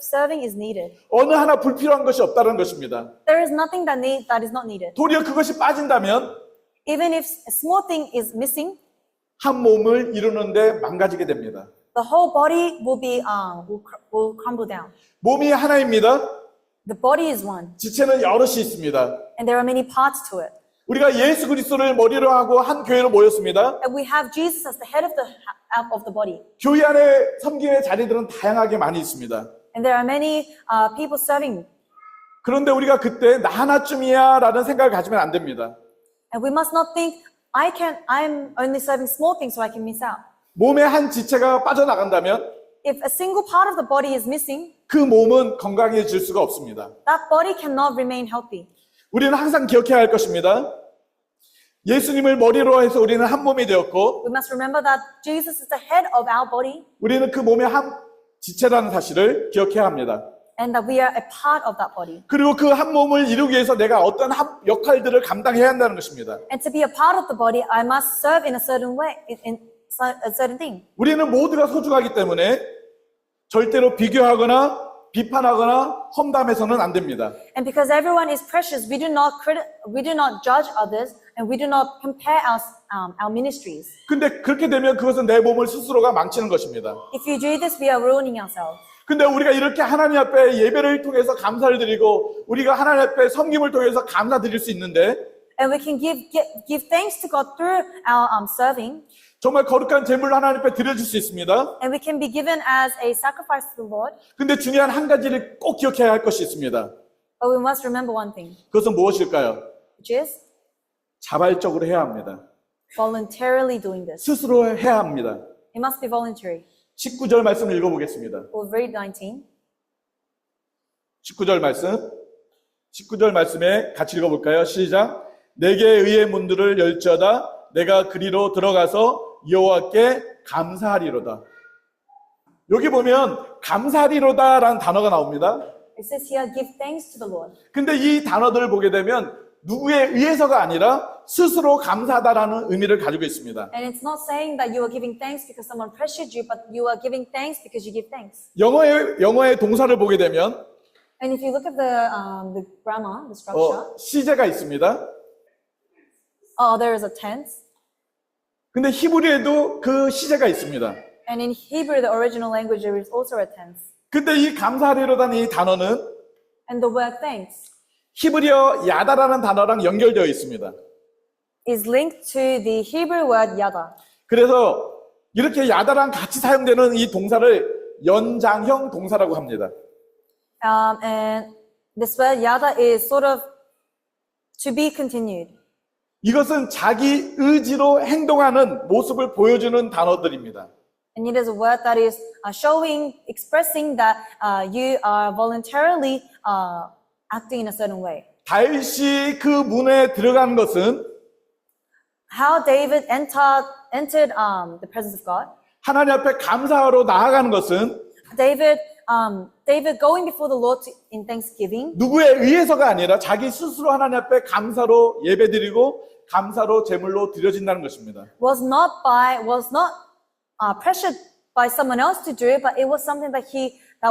serving is needed. 어느 하나 불필요한 것이 없다는 것입니다. There is nothing that is not needed. 도리어 그것이 빠진다면 Even if a small thing is missing, 한 몸을 이루는데 망가지게 됩니다. the whole body will crumble down. 몸이 하나입니다. The body is one, 지체는 여럿이 있습니다. and there are many parts to it. 우리가 예수 그리스도를 머리로 하고 한 교회로 모였습니다. And we have Jesus as the head of the body. 교회 안에 섬김의 자리들은 다양하게 많이 있습니다. And there are many people serving. 그런데 우리가 그때 나 하나쯤이야 라는 생각을 가지면 안 됩니다. And we must not think, I'm only serving small things so I can miss out. 몸의 한 지체가 빠져나간다면 If a single part of the body is missing, 그 몸은 건강해질 수가 없습니다. that body cannot remain healthy. 우리는 항상 기억해야 할 것입니다. 예수님을 머리로 해서 우리는 한 몸이 되었고 We must remember that Jesus is the head of our body 우리는 그 몸의 한 지체라는 사실을 기억해야 합니다. and that we are a part of that body. 그리고 그 한 몸을 이루기 위해서 내가 어떤 역할들을 감당해야 한다는 것입니다. And to be a part of the body, I must serve in a certain way, in a certain thing. 우리는 모두가 소중하기 때문에 절대로 비교하거나 비판하거나 험담해서는 안 됩니다. And because everyone is precious, we do not judge others and we do not compare our ministries. 근데 그렇게 되면 그것은 내 몸을 스스로가 망치는 것입니다. If you do this, we are ruining ourselves. 근데 우리가 이렇게 하나님 앞에 예배를 통해서 감사를 드리고 우리가 하나님 앞에 섬김을 통해서 감사 드릴 수 있는데 And we can give thanks to God through our serving. 정말 거룩한 제물로 하나님 앞에 드려줄 수 있습니다. And we can be given as a sacrifice to the Lord. 근데 중요한 한 가지를 꼭 기억해야 할 것이 있습니다. But we must remember one thing, 그것은 무엇일까요? which is 자발적으로 해야 합니다. voluntarily doing this. 스스로 해야 합니다. It must be voluntary. 19절 말씀을 읽어보겠습니다. We'll read 19. 19절 말씀. 19절 말씀에 같이 읽어볼까요? 시작. 내게 의의 문들을 열지어다. 내가 그리로 들어가서 여호와께 감사하리로다. 여기 보면 감사하리로다라는 단어가 나옵니다. It says here, give thanks to the Lord. 근데 이 단어들을 보게 되면 누구에 의해서가 아니라 스스로 감사하다라는 의미를 가지고 있습니다. And it's not saying that you are giving thanks because someone pressured you, but you are giving thanks because you give thanks. 영어의 동사를 보게 되면 And if you look at the grammar, the structure, 시제가 있습니다. there is a tense. 근데 히브리에도 그 시제가 있습니다. And in Hebrew, the original language, there is also a tense. 근데 이 감사하리로다는 이 단어는 And the word thanks 히브리어 야다라는 단어랑 연결되어 있습니다. is linked to the Hebrew word yada. 그래서 이렇게 야다랑 같이 사용되는 이 동사를 연장형 동사라고 합니다. And this word yada is sort of to be continued. 이것은 자기 의지로 행동하는 모습을 보여주는 단어들입니다. And it is a word that is expressing that you are voluntarily acting in a certain way. 다윗이 그 문에 들어간 것은 How David entered the presence of God. 하나님 앞에 감사하러 나아가는 것은 David going before the Lord in thanksgiving 누구에 의해서가 아니라 자기 스스로 하나님 앞에 감사로 예배드리고 감사로 제물로 드려진다는 것입니다. was not pressured by someone else to do it, but it was something that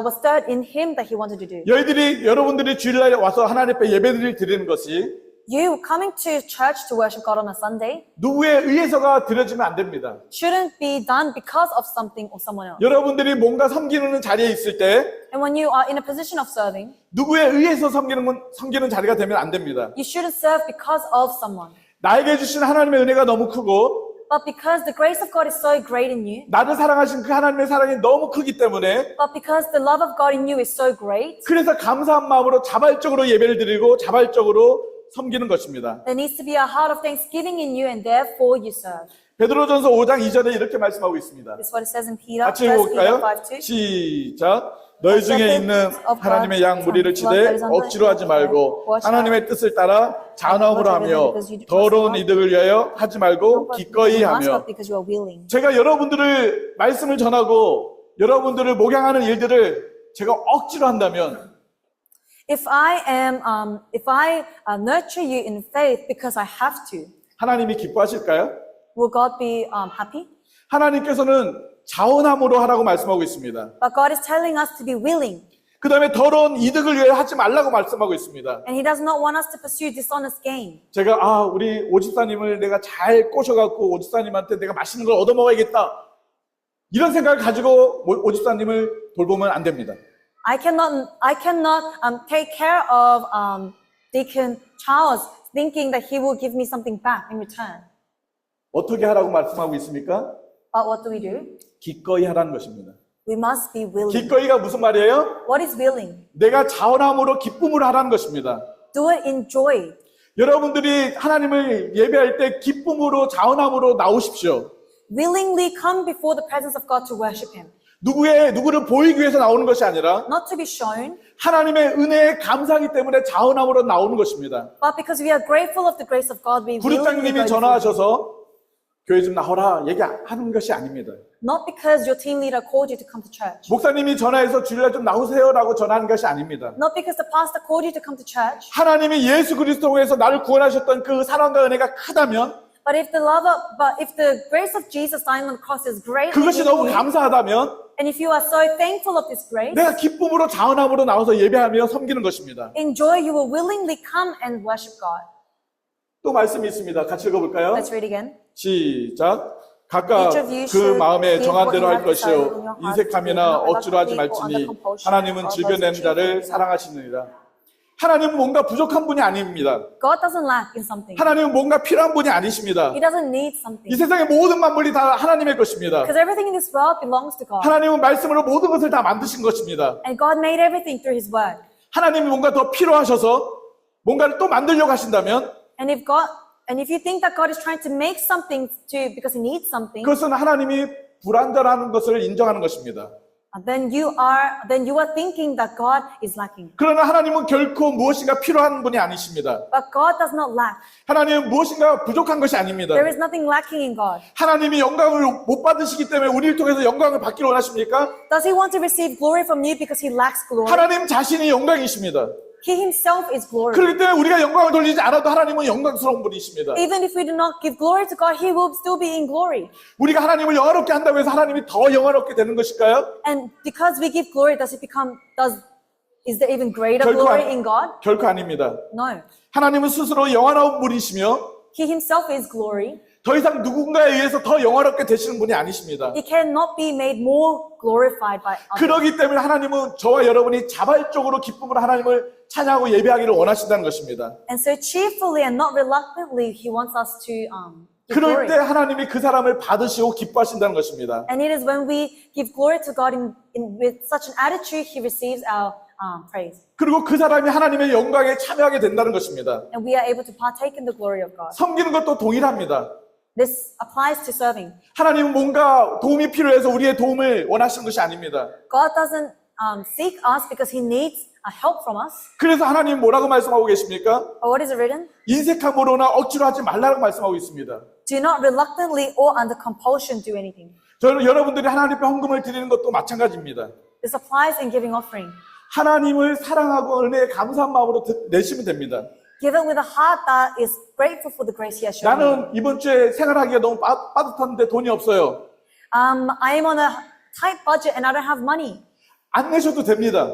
was stirred in him that he wanted to do. 여러분들이 주일날에 와서 하나님 앞에 예배드리는 것이 You coming to church to worship God on a Sunday 누구에 의해서가 드려지면 안 됩니다. shouldn't be done because of something or someone else. 여러분들이 뭔가 섬기는 자리에 있을 때 And when you are in a position of serving, 누구에 의해서 섬기는 자리가 되면 안 됩니다. you shouldn't serve because of someone, 나에게 주신 하나님의 은혜가 너무 크고 but because the grace of God is so great in you, 나를 사랑하신 그 하나님의 사랑이 너무 크기 때문에 but because the love of God in you is so great, 그래서 감사한 마음으로 자발적으로 예배를 드리고 자발적으로 섬기는 것입니다. there needs to be a heart of thanksgiving in you and therefore you serve. 베드로전서 5장 2절에 이렇게 말씀하고 있습니다. This is what it says in Peter, 같이 1 Peter 읽어볼까요? 5:2. 시작. 너희 중에 있는 하나님의 양 무리를 치되 억지로 하지 말고 하나님의 뜻을 따라 자원함으로 하며 더러운 이득을 위하여 하지 말고 기꺼이 하며. because you are willing. 제가 여러분들을 말씀을 전하고 여러분들을 목양하는 일들을 제가 억지로 한다면 If I nurture you in faith because I have to, 하나님이 기뻐하실까요? will God be happy? 하나님께서는 자원함으로 하라고 말씀하고 있습니다. But God is telling us to be willing, 그 다음에 더러운 이득을 위해 하지 말라고 말씀하고 있습니다. and He does not want us to pursue dishonest gain. 제가 우리 오집사님을 내가 잘 꼬셔갖고 오집사님한테 내가 맛있는 걸 얻어먹어야겠다 이런 생각을 가지고 오집사님을 돌보면 안 됩니다. I cannot take care of Deacon Charles thinking that he will give me something back in return. 어떻게 하라고 말씀하고 있습니까? But what do we do? 기꺼이 하라는 것입니다. We must be willing. 기꺼이가 무슨 말이에요? What is willing? 내가 자원함으로 기쁨으로 하라는 것입니다. Do it in joy. 여러분들이 하나님을 예배할 때 기쁨으로 자원함으로 나오십시오. Willingly come before the presence of God to worship Him. 누구를 보이기 위해서 나오는 것이 아니라 Not to be shown, 하나님의 은혜에 감사하기 때문에 자원함으로 나오는 것입니다. but because we are grateful of the grace of God, we willingly go 부르장님이 before Him. 전화하셔서 교회 좀 나오라 얘기하는 것이 아닙니다. Not because your team leader called you to come to church. 목사님이 전화해서 주일날 좀 나오세요라고 전화하는 것이 아닙니다. Not because the pastor called you to come to church. 하나님이 예수 그리스도로 해서 나를 구원하셨던 그 사랑과 은혜가 크다면 But if the grace of Jesus dying on the cross is great, 그것이 너무 감사하다면 and if you are so thankful of this grace, 내가 기쁨으로 자원함으로 나와서 예배하며 섬기는 것입니다. in joy you will willingly come and worship God. 또 말씀이 있습니다. 같이 읽어볼까요? Let's read again. 시작. 각각 Each of you 그 should 마음에 give 정한 what 대로 you 할 have decided in 것이요 your heart 인색함이나 to do, 억지로 하지 not 말지니 under compulsion, 하나님은 but 즐겨내는 by 자를 choosing. 사랑하시느니라. 하나님은 뭔가 부족한 분이 아닙니다. God doesn't lack in something. 하나님은 뭔가 필요한 분이 아니십니다. He doesn't need something. 이 세상의 모든 만물이 다 하나님의 것입니다. Because everything in this world belongs to God. 하나님은 말씀으로 모든 것을 다 만드신 것입니다. And God made everything through His word. 하나님이 뭔가 더 필요하셔서 뭔가를 또 만들려고 하신다면 And if you think that God is trying to make something because He needs something, 그것은 하나님이 불완전한 것을 인정하는 것입니다. then you are thinking that God is lacking. 그러나 하나님은 결코 무엇인가 필요한 분이 아니십니다. But God does not lack. 하나님은 무엇인가 부족한 것이 아닙니다. There is nothing lacking in God. 하나님이 영광을 못 받으시기 때문에 우리를 통해서 영광을 받기를 원하십니까? Does He want to receive glory from you because He lacks glory? 하나님 자신이 영광이십니다. He Himself is glory. 그렇기 때문에 우리가 영광을 돌리지 않아도 하나님은 영광스러운 분이십니다. Even if we do not give glory to God, He will still be in glory. 우리가 하나님을 영화롭게 한다고 해서 하나님이 더 영화롭게 되는 것일까요? And because we give glory, is there even greater 결코 glory in God? 결코 아닙니다. No. 하나님은 스스로 영화로운 분이시며 He Himself is glory. 더 이상 누군가에 의해서 더 영화롭게 되시는 분이 아니십니다. He cannot be made more glorified by others. 그러기 때문에 하나님은 저와 여러분이 자발적으로 기쁨으로 하나님을 찬양하고 예배하기를 원하신다는 것입니다. And so cheerfully and not reluctantly, He wants us to give 그럴 glory. 때 하나님이 그 사람을 받으시고 기뻐하신다는 것입니다. And it is when we give glory to God with such an attitude, He receives our praise. 그리고 그 사람이 하나님의 영광에 참여하게 된다는 것입니다. And we are able to partake in the glory of God. 섬기는 것도 동일합니다. This applies to serving. 하나님은 뭔가 도움이 필요해서 우리의 도움을 원하시는 것이 아닙니다. God doesn't seek us because He needs help from us. 그래서 하나님 뭐라고 말씀하고 계십니까? But what is it written? 인색함으로나 억지로 하지 말라고 말씀하고 있습니다. Do not reluctantly or under compulsion do anything. 저는 여러분들이 하나님 앞에 헌금을 드리는 것도 마찬가지입니다. This applies in giving offering. 하나님을 사랑하고 은혜에 감사한 마음으로 내시면 됩니다. Give it with a heart that is grateful for the grace He has shown you. 나는 이번 주에 생활하기가 너무 빠듯한데 돈이 없어요. I am on a tight budget and I don't have money. 안 내셔도 됩니다.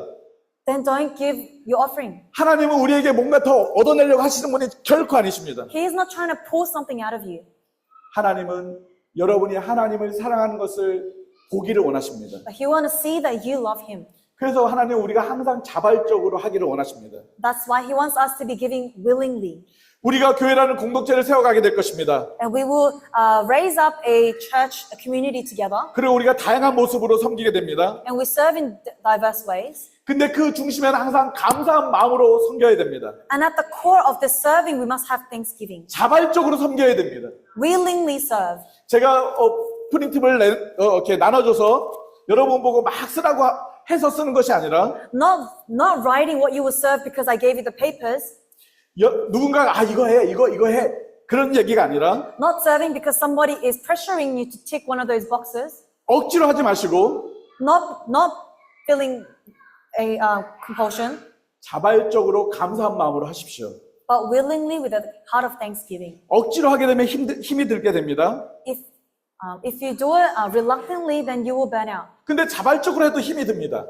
then don't give your offering. 하나님은 우리에게 뭔가 더 얻어내려고 하시는 분이 결코 아니십니다. He is not trying to pull something out of you. 하나님은 여러분이 하나님을 사랑하는 것을 보기를 원하십니다. But He wants to see that you love Him. 그래서 하나님은 우리가 항상 자발적으로 하기를 원하십니다. That's why He wants us to be giving willingly. 우리가 교회라는 공동체를 세워가게 될 것입니다. And we will raise up a church, a community together. 그리고 우리가 다양한 모습으로 섬기게 됩니다. And we serve in diverse ways. 근데 그 중심에는 항상 감사한 마음으로 섬겨야 됩니다. And at the core of the serving, we must have thanksgiving. 자발적으로 섬겨야 됩니다. Willingly serve. 제가 프린트를 이렇게 나눠줘서 여러분 보고 막 쓰라고 해서 쓰는 것이 아니라 Not writing what you will serve because I gave you the papers. 누군가가 이거 해 그런 얘기가 아니라 Not serving because somebody is pressuring you to tick one of those boxes. 억지로 하지 마시고 Not feeling a compulsion, 자발적으로 감사한 마음으로 하십시오. but willingly with a heart of thanksgiving. 억지로 하게 되면 힘이 들게 됩니다. If you do it reluctantly, then you will burn out. 근데 자발적으로 해도 힘이 듭니다.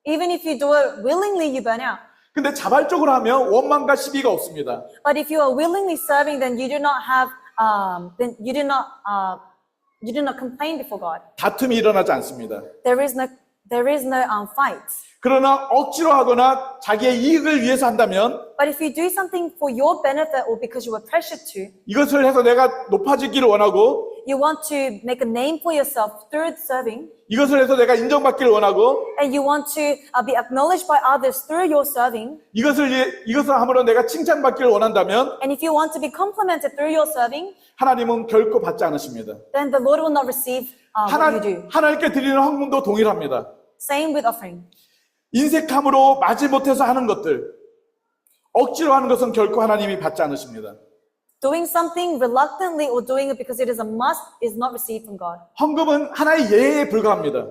Even if you do it willingly, you burn out. 근데 자발적으로 하면 원망과 시비가 없습니다. But if you are willingly serving, then you do not have, you do not complain before God. 다툼이 일어나지 않습니다. There is no fights. 그러나 억지로 하거나 자기의 이익을 위해서 한다면 But if you do something for your benefit or because you were pressured to, 이것을 해서 내가 높아지기를 원하고 you want to make a name for yourself through serving, 이것을 해서 내가 인정받기를 원하고 and you want to be acknowledged by others through your serving, 이것을 함으로 내가 칭찬받기를 원한다면 and if you want to be complimented through your serving, 하나님은 결코 받지 않으십니다. then the Lord will not receive what you do. 하나님께 드리는 헌금도 동일합니다. Same with offering. 인색함으로 마지못해서 하는 것들, 억지로 하는 것은 결코 하나님이 받지 않으십니다. Doing something reluctantly or doing it because it is a must is not received from God. 헌금은 하나의 예에 불과합니다.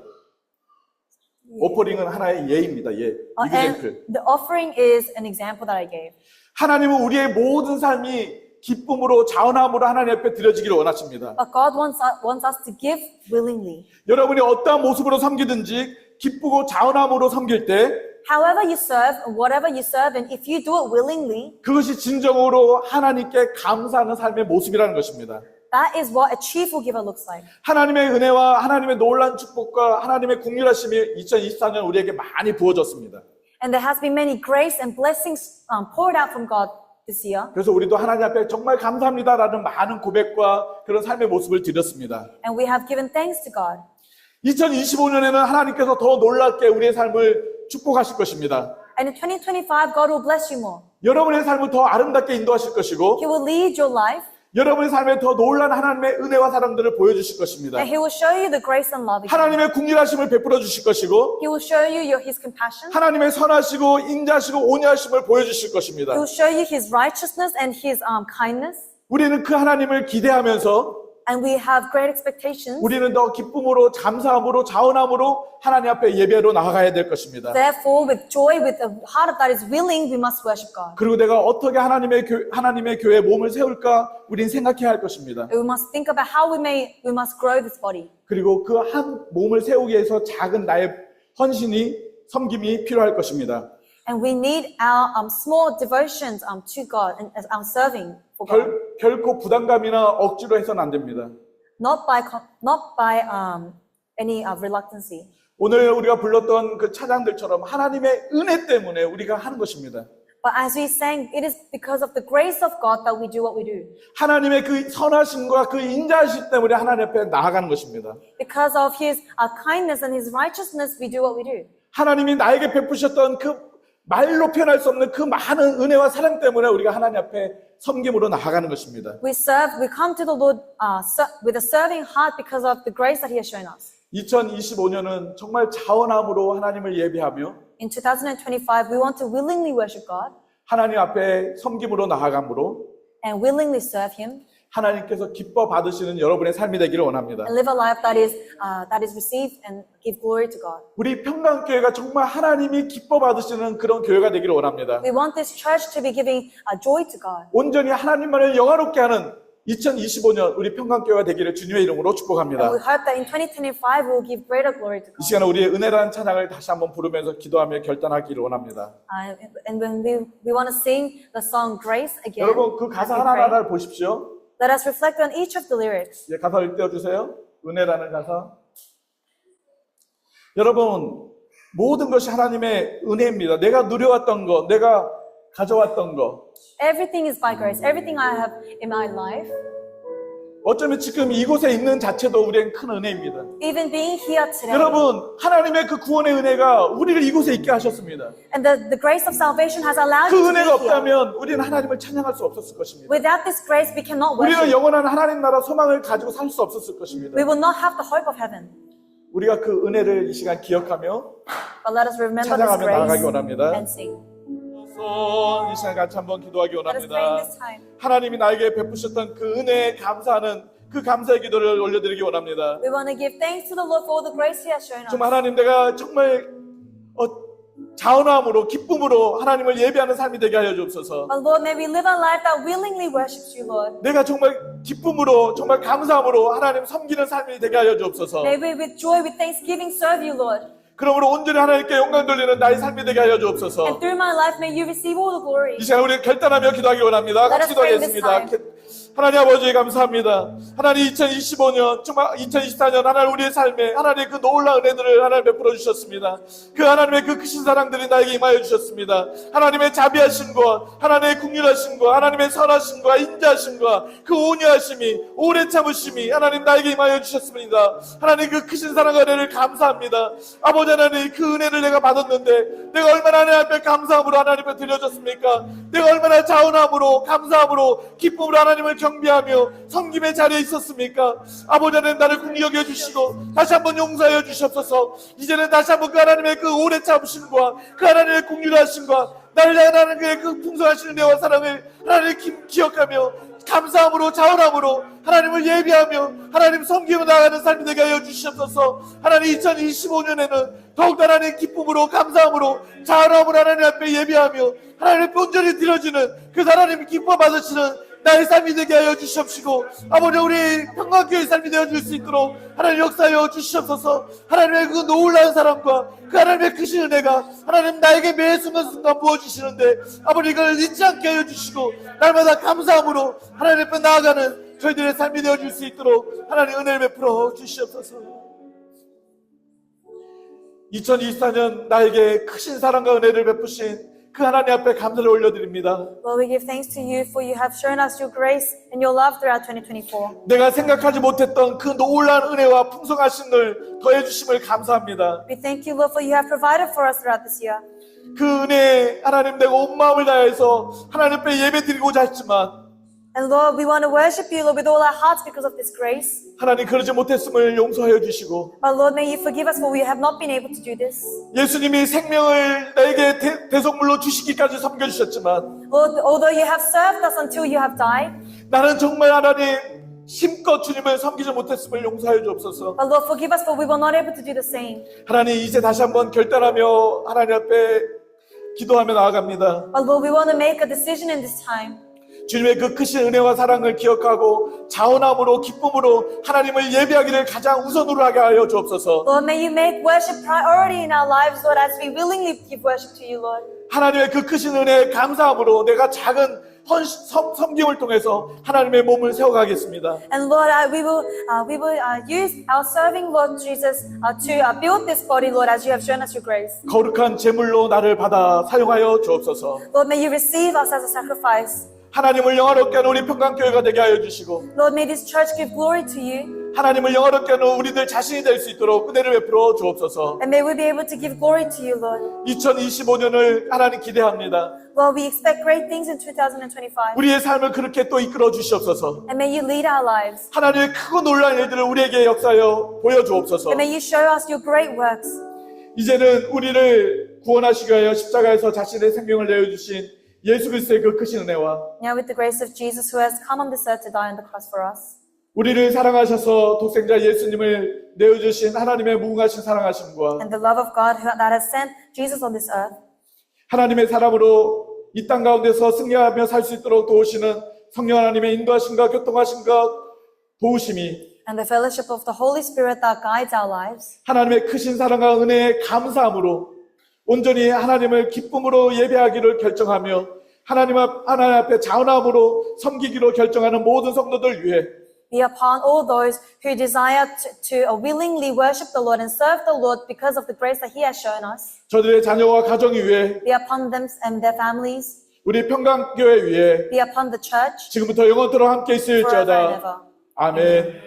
오퍼링은 하나의 예입니다. 예. And 이그젠플. the offering is an example that I gave. 하나님은 우리의 모든 삶이 기쁨으로 자원함으로 하나님 앞에 드려지기를 원하십니다. But God wants us to give willingly. 여러분이 어떠한 모습으로 섬기든지 기쁘고 자원함으로 섬길 때 However you serve, whatever you serve, and if you do it willingly, 그것이 진정으로 하나님께 감사하는 삶의 모습이라는 것입니다. that is what a cheerful giver looks like. 하나님의 은혜와 하나님의 놀라운 축복과 하나님의 긍휼하심이 2024년 우리에게 많이 부어졌습니다. And there has been many grace and blessings poured out from God this year. 그래서 우리도 하나님 앞에 정말 감사합니다라는 많은 고백과 그런 삶의 모습을 드렸습니다. And we have given thanks to God. 2025년에는 하나님께서 더 놀랍게 우리의 삶을 축복하실 것입니다. And in 2025, God will bless you more. 여러분의 삶을 더 아름답게 인도하실 것이고 He will lead your life, 여러분의 삶에 더 놀라운 하나님의 은혜와 사랑들을 보여주실 것입니다. and He will show you the grace and love. 하나님의 긍휼하심을 베풀어 주실 것이고 He will show you His compassion. 하나님의 선하시고 인자하시고 온유하심을 보여주실 것입니다. He will show you His righteousness and His kindness. 우리는 그 하나님을 기대하면서 And we have great expectations. 우리는 더 기쁨으로 감사함으로 자원함으로 하나님 앞에 예배로 나아가야 될 것입니다. Therefore, with joy, with a heart that is willing, we must worship God. 그리고 내가 어떻게 하나님의 교회에 몸을 세울까 우린 생각해야 할 것입니다. We must think about how we must grow this body. 그리고 그 한 몸을 세우기 위해서 작은 나의 헌신이 섬김이 필요할 것입니다. And we need our small devotions to God and our serving for God. 결코 부담감이나 억지로 해서는 안 됩니다. Not by any reluctancy. 오늘 우리가 불렀던 그 찬양들처럼 하나님의 은혜 때문에 우리가 하는 것입니다. But as we sang, it is because of the grace of God that we do what we do. 하나님의 그 선하심과 그 인자하심 때문에 하나님 앞에 나아가는 것입니다. Because of His kindness and His righteousness, we do what we do. 하나님이 나에게 베푸셨던 그 말로 표현할 수 없는 그 많은 은혜와 사랑 때문에 우리가 하나님 앞에 섬김으로 나아가는 것입니다. We come to the Lord with a serving heart because of the grace that He has shown us. 2025년은 정말 자원함으로 하나님을 예배하며 In 2025, we want to willingly worship God 하나님 앞에 섬김으로 나아감으로 and willingly serve Him 하나님께서 기뻐 받으시는 여러분의 삶이 되기를 원합니다. and live a life that is received and give glory to God. 우리 평강교회가 정말 하나님이 기뻐 받으시는 그런 교회가 되기를 원합니다. We want this church to be giving joy to God. 온전히 하나님만을 영화롭게 하는 2025년 우리 평강교회가 되기를 주님의 이름으로 And 축복합니다. we hope that in 2025 we will give greater glory to 이 God. 시간에 우리의 은혜라는 찬양을 다시 한번 부르면서 기도하며 결단하기를 원합니다. And when we want to sing the song Grace again, 여러분 그 as 가사 we pray, 하나하나를 보십시오. let us reflect on each of the lyrics. 예, 가사를 띄워주세요. 은혜라는 가사. 여러분 모든 것이 하나님의 은혜입니다. 내가 누려왔던 거, 내가 가져왔던 거. Everything is by grace. Everything I have in my life, 어쩌면 지금 이곳에 있는 자체도 우리에겐 큰 은혜입니다. even being here today. 여러분 하나님의 그 구원의 은혜가 우리를 이곳에 있게 하셨습니다. And the grace of salvation has allowed 그 you to be 은혜가 here. 없다면 우리는 하나님을 찬양할 수 없었을 것입니다. Without this grace, we cannot 우리는 worship. 영원한 하나님 나라 소망을 가지고 살 수 없었을 것입니다. We will not have the hope of heaven. 우리가 그 은혜를 이 시간 기억하며 But let us remember this 찬양하며 나아가기 grace 원합니다. and sing. 이 시간 같이 한번 기도하기 Let us pray in 원합니다. this time. 하나님이 나에게 베푸셨던 그 은혜에 감사하는 그 감사의 기도를 올려드리기 원합니다. We want to give thanks to the Lord for all the grace He has shown us. 정말 하나님 내가 정말 자원함으로 기쁨으로 하나님을 예배하는 삶이 되게 하여 주옵소서. But Lord, may we live a life that willingly worships you, Lord. 내가 정말 기쁨으로 정말 감사함으로 하나님 섬기는 삶이 되게 하여 주옵소서. May we with joy, with thanksgiving serve you, Lord. 그러므로 온전히 하나님께 영광 돌리는 나의 삶이 되게 하여 주옵소서. And through my life, may you receive all the glory. 이 시간 우리 결단하며 기도하기 원합니다. Let 같이 us pray this 기도하겠습니다. 하나님 아버지 감사합니다. 하나님 2025년 정말 2024년 하나님 우리의 삶에 하나님의 그 놀라운 은혜들을 하나님 베풀어 주셨습니다. 그 하나님의 그 크신 사랑들이 나에게 임하여 주셨습니다. 하나님의 자비하심과 하나님의 긍휼하심과 하나님의 선하심과 인자하심과 그 온유하심이 오래 참으심이 하나님 나에게 임하여 주셨습니다. 하나님 그 크신 사랑과 은혜를 감사합니다. 아버지 하나님 그 은혜를 내가 받았는데 내가 얼마나 하나님 앞에 감사함으로 하나님 앞에 드려졌습니까? 내가 얼마나 자원함으로 감사함으로 기쁨으로 하나님을 경배하며 섬김의 자리에 있었습니까? 아버지 하나님 나를 긍휼히 여겨주시고 다시 한번 용서하여 주시옵소서. 이제는 다시 한번 그 하나님의 그 오래 참으심과 그 하나님의 긍휼하심과 나를 향하는 그 풍성하신 은혜와 사랑을 하나님 기억하며 감사함으로 자원함으로 하나님을 예배하며 하나님 섬기며 나아가는 삶이 되게 하여 주시옵소서. 하나님 2025년에는 더욱 하나님 기쁨으로 감사함으로 자원함으로 하나님 앞에 예배하며 하나님 온전히 드려지는 그 하나님 기뻐 받으시는 나의 삶이 되게 하여 주시옵시고 아버지 우리 평강교회의 삶이 되어줄 수 있도록 하나님 역사하여 주시옵소서. 하나님의 그 놀라운 사랑과 그 하나님의 크신 은혜가 하나님 나에게 매 순간순간 부어주시는데 아버지 이걸 잊지 않게 하여 주시고 날마다 감사함으로 하나님 앞에 나아가는 저희들의 삶이 되어줄 수 있도록 하나님 은혜를 베풀어 주시옵소서. 2024년 나에게 크신 사랑과 은혜를 베푸신 그 하나님 앞에 감사를 올려드립니다. Lord, we give thanks to you for you have shown us your grace and your love throughout 2024. 내가 생각하지 못했던 그 놀라운 은혜와 풍성하심을 더해주심을 감사합니다. We thank you, Lord, for you have provided for us throughout this year. 그 은혜에 하나님 내가 온 마음을 다해서 하나님 앞에 예배드리고자 했지만 And Lord, we want to worship you, Lord, with all our hearts because of this grace. 하나님 그러지 못했음을 용서하여 주시고 But Lord, may you forgive us for we have not been able to do this. 예수님이 생명을 나에게 대속물로 주시기까지 섬겨주셨지만 Lord, although you have served us until you have died, 나는 정말 하나님 힘껏 주님을 섬기지 못했음을 용서하여 주옵소서. but Lord, forgive us for we were not able to do the same. 하나님 이제 다시 한번 결단하며 하나님 앞에 기도하며 나아갑니다. But Lord, we want to make a decision in this time. 주님의 그 크신 은혜와 사랑을 기억하고 자원함으로 기쁨으로 하나님을 예배하기를 가장 우선으로 하게 하여 주옵소서. Lord, may you make worship priority in our lives, Lord, as we willingly give worship to you, Lord. 하나님의 그 크신 은혜에 감사함으로 내가 작은 섬김을 통해서 하나님의 몸을 세워가겠습니다. And Lord, we will use our serving, Lord Jesus, to build this body, Lord, as you have shown us your grace. 거룩한 제물로 나를 받아 사용하여 주옵소서. Lord, may you receive us as a sacrifice. 하나님을 영화롭게 하는 우리 평강교회가 되게 하여 주시고 Lord, may this church give glory to you. 하나님을 영화롭게 하는 우리들 자신이 될 수 있도록 은혜를 베풀어 주옵소서. And may we be able to give glory to you, Lord. 2025년을 하나님 기대합니다. Lord, we expect great things in 2025. 우리의 삶을 그렇게 또 이끌어 주시옵소서. And may you lead our lives. 하나님의 크고 놀라운 일들을 우리에게 역사하여 보여주옵소서. And may you show us your great works. 이제는 우리를 구원하시기 위하여 십자가에서 자신의 생명을 내어주신 예수 그리스도의 그 크신 은혜와 Now with the grace of Jesus who has come on this earth to die on the cross for us. 우리를 사랑하셔서 독생자 예수님을 내어주신 하나님의 무궁하신 사랑하심과 And the love of God that has sent Jesus on this earth. 하나님의 사람으로 이 땅 가운데서 승리하며 살 수 있도록 도우시는 성령 하나님의 인도하심과 교통하심과 도우심이 and the fellowship of the Holy Spirit that guides our lives, 하나님의 크신 사랑과 은혜에 감사함으로 온전히 하나님을 기쁨으로 예배하기를 결정하며 하나님 앞에 자원함으로 섬기기로 결정하는 모든 성도들 위해 be upon all those who desire to willingly worship the Lord and serve the Lord because of the grace that He has shown us, 저들의 자녀와 가정이 위해 be upon them and their families, 우리 평강교회 위해 be upon the church 지금부터 영원토록 함께 forever and 있을지어다. ever. 아멘.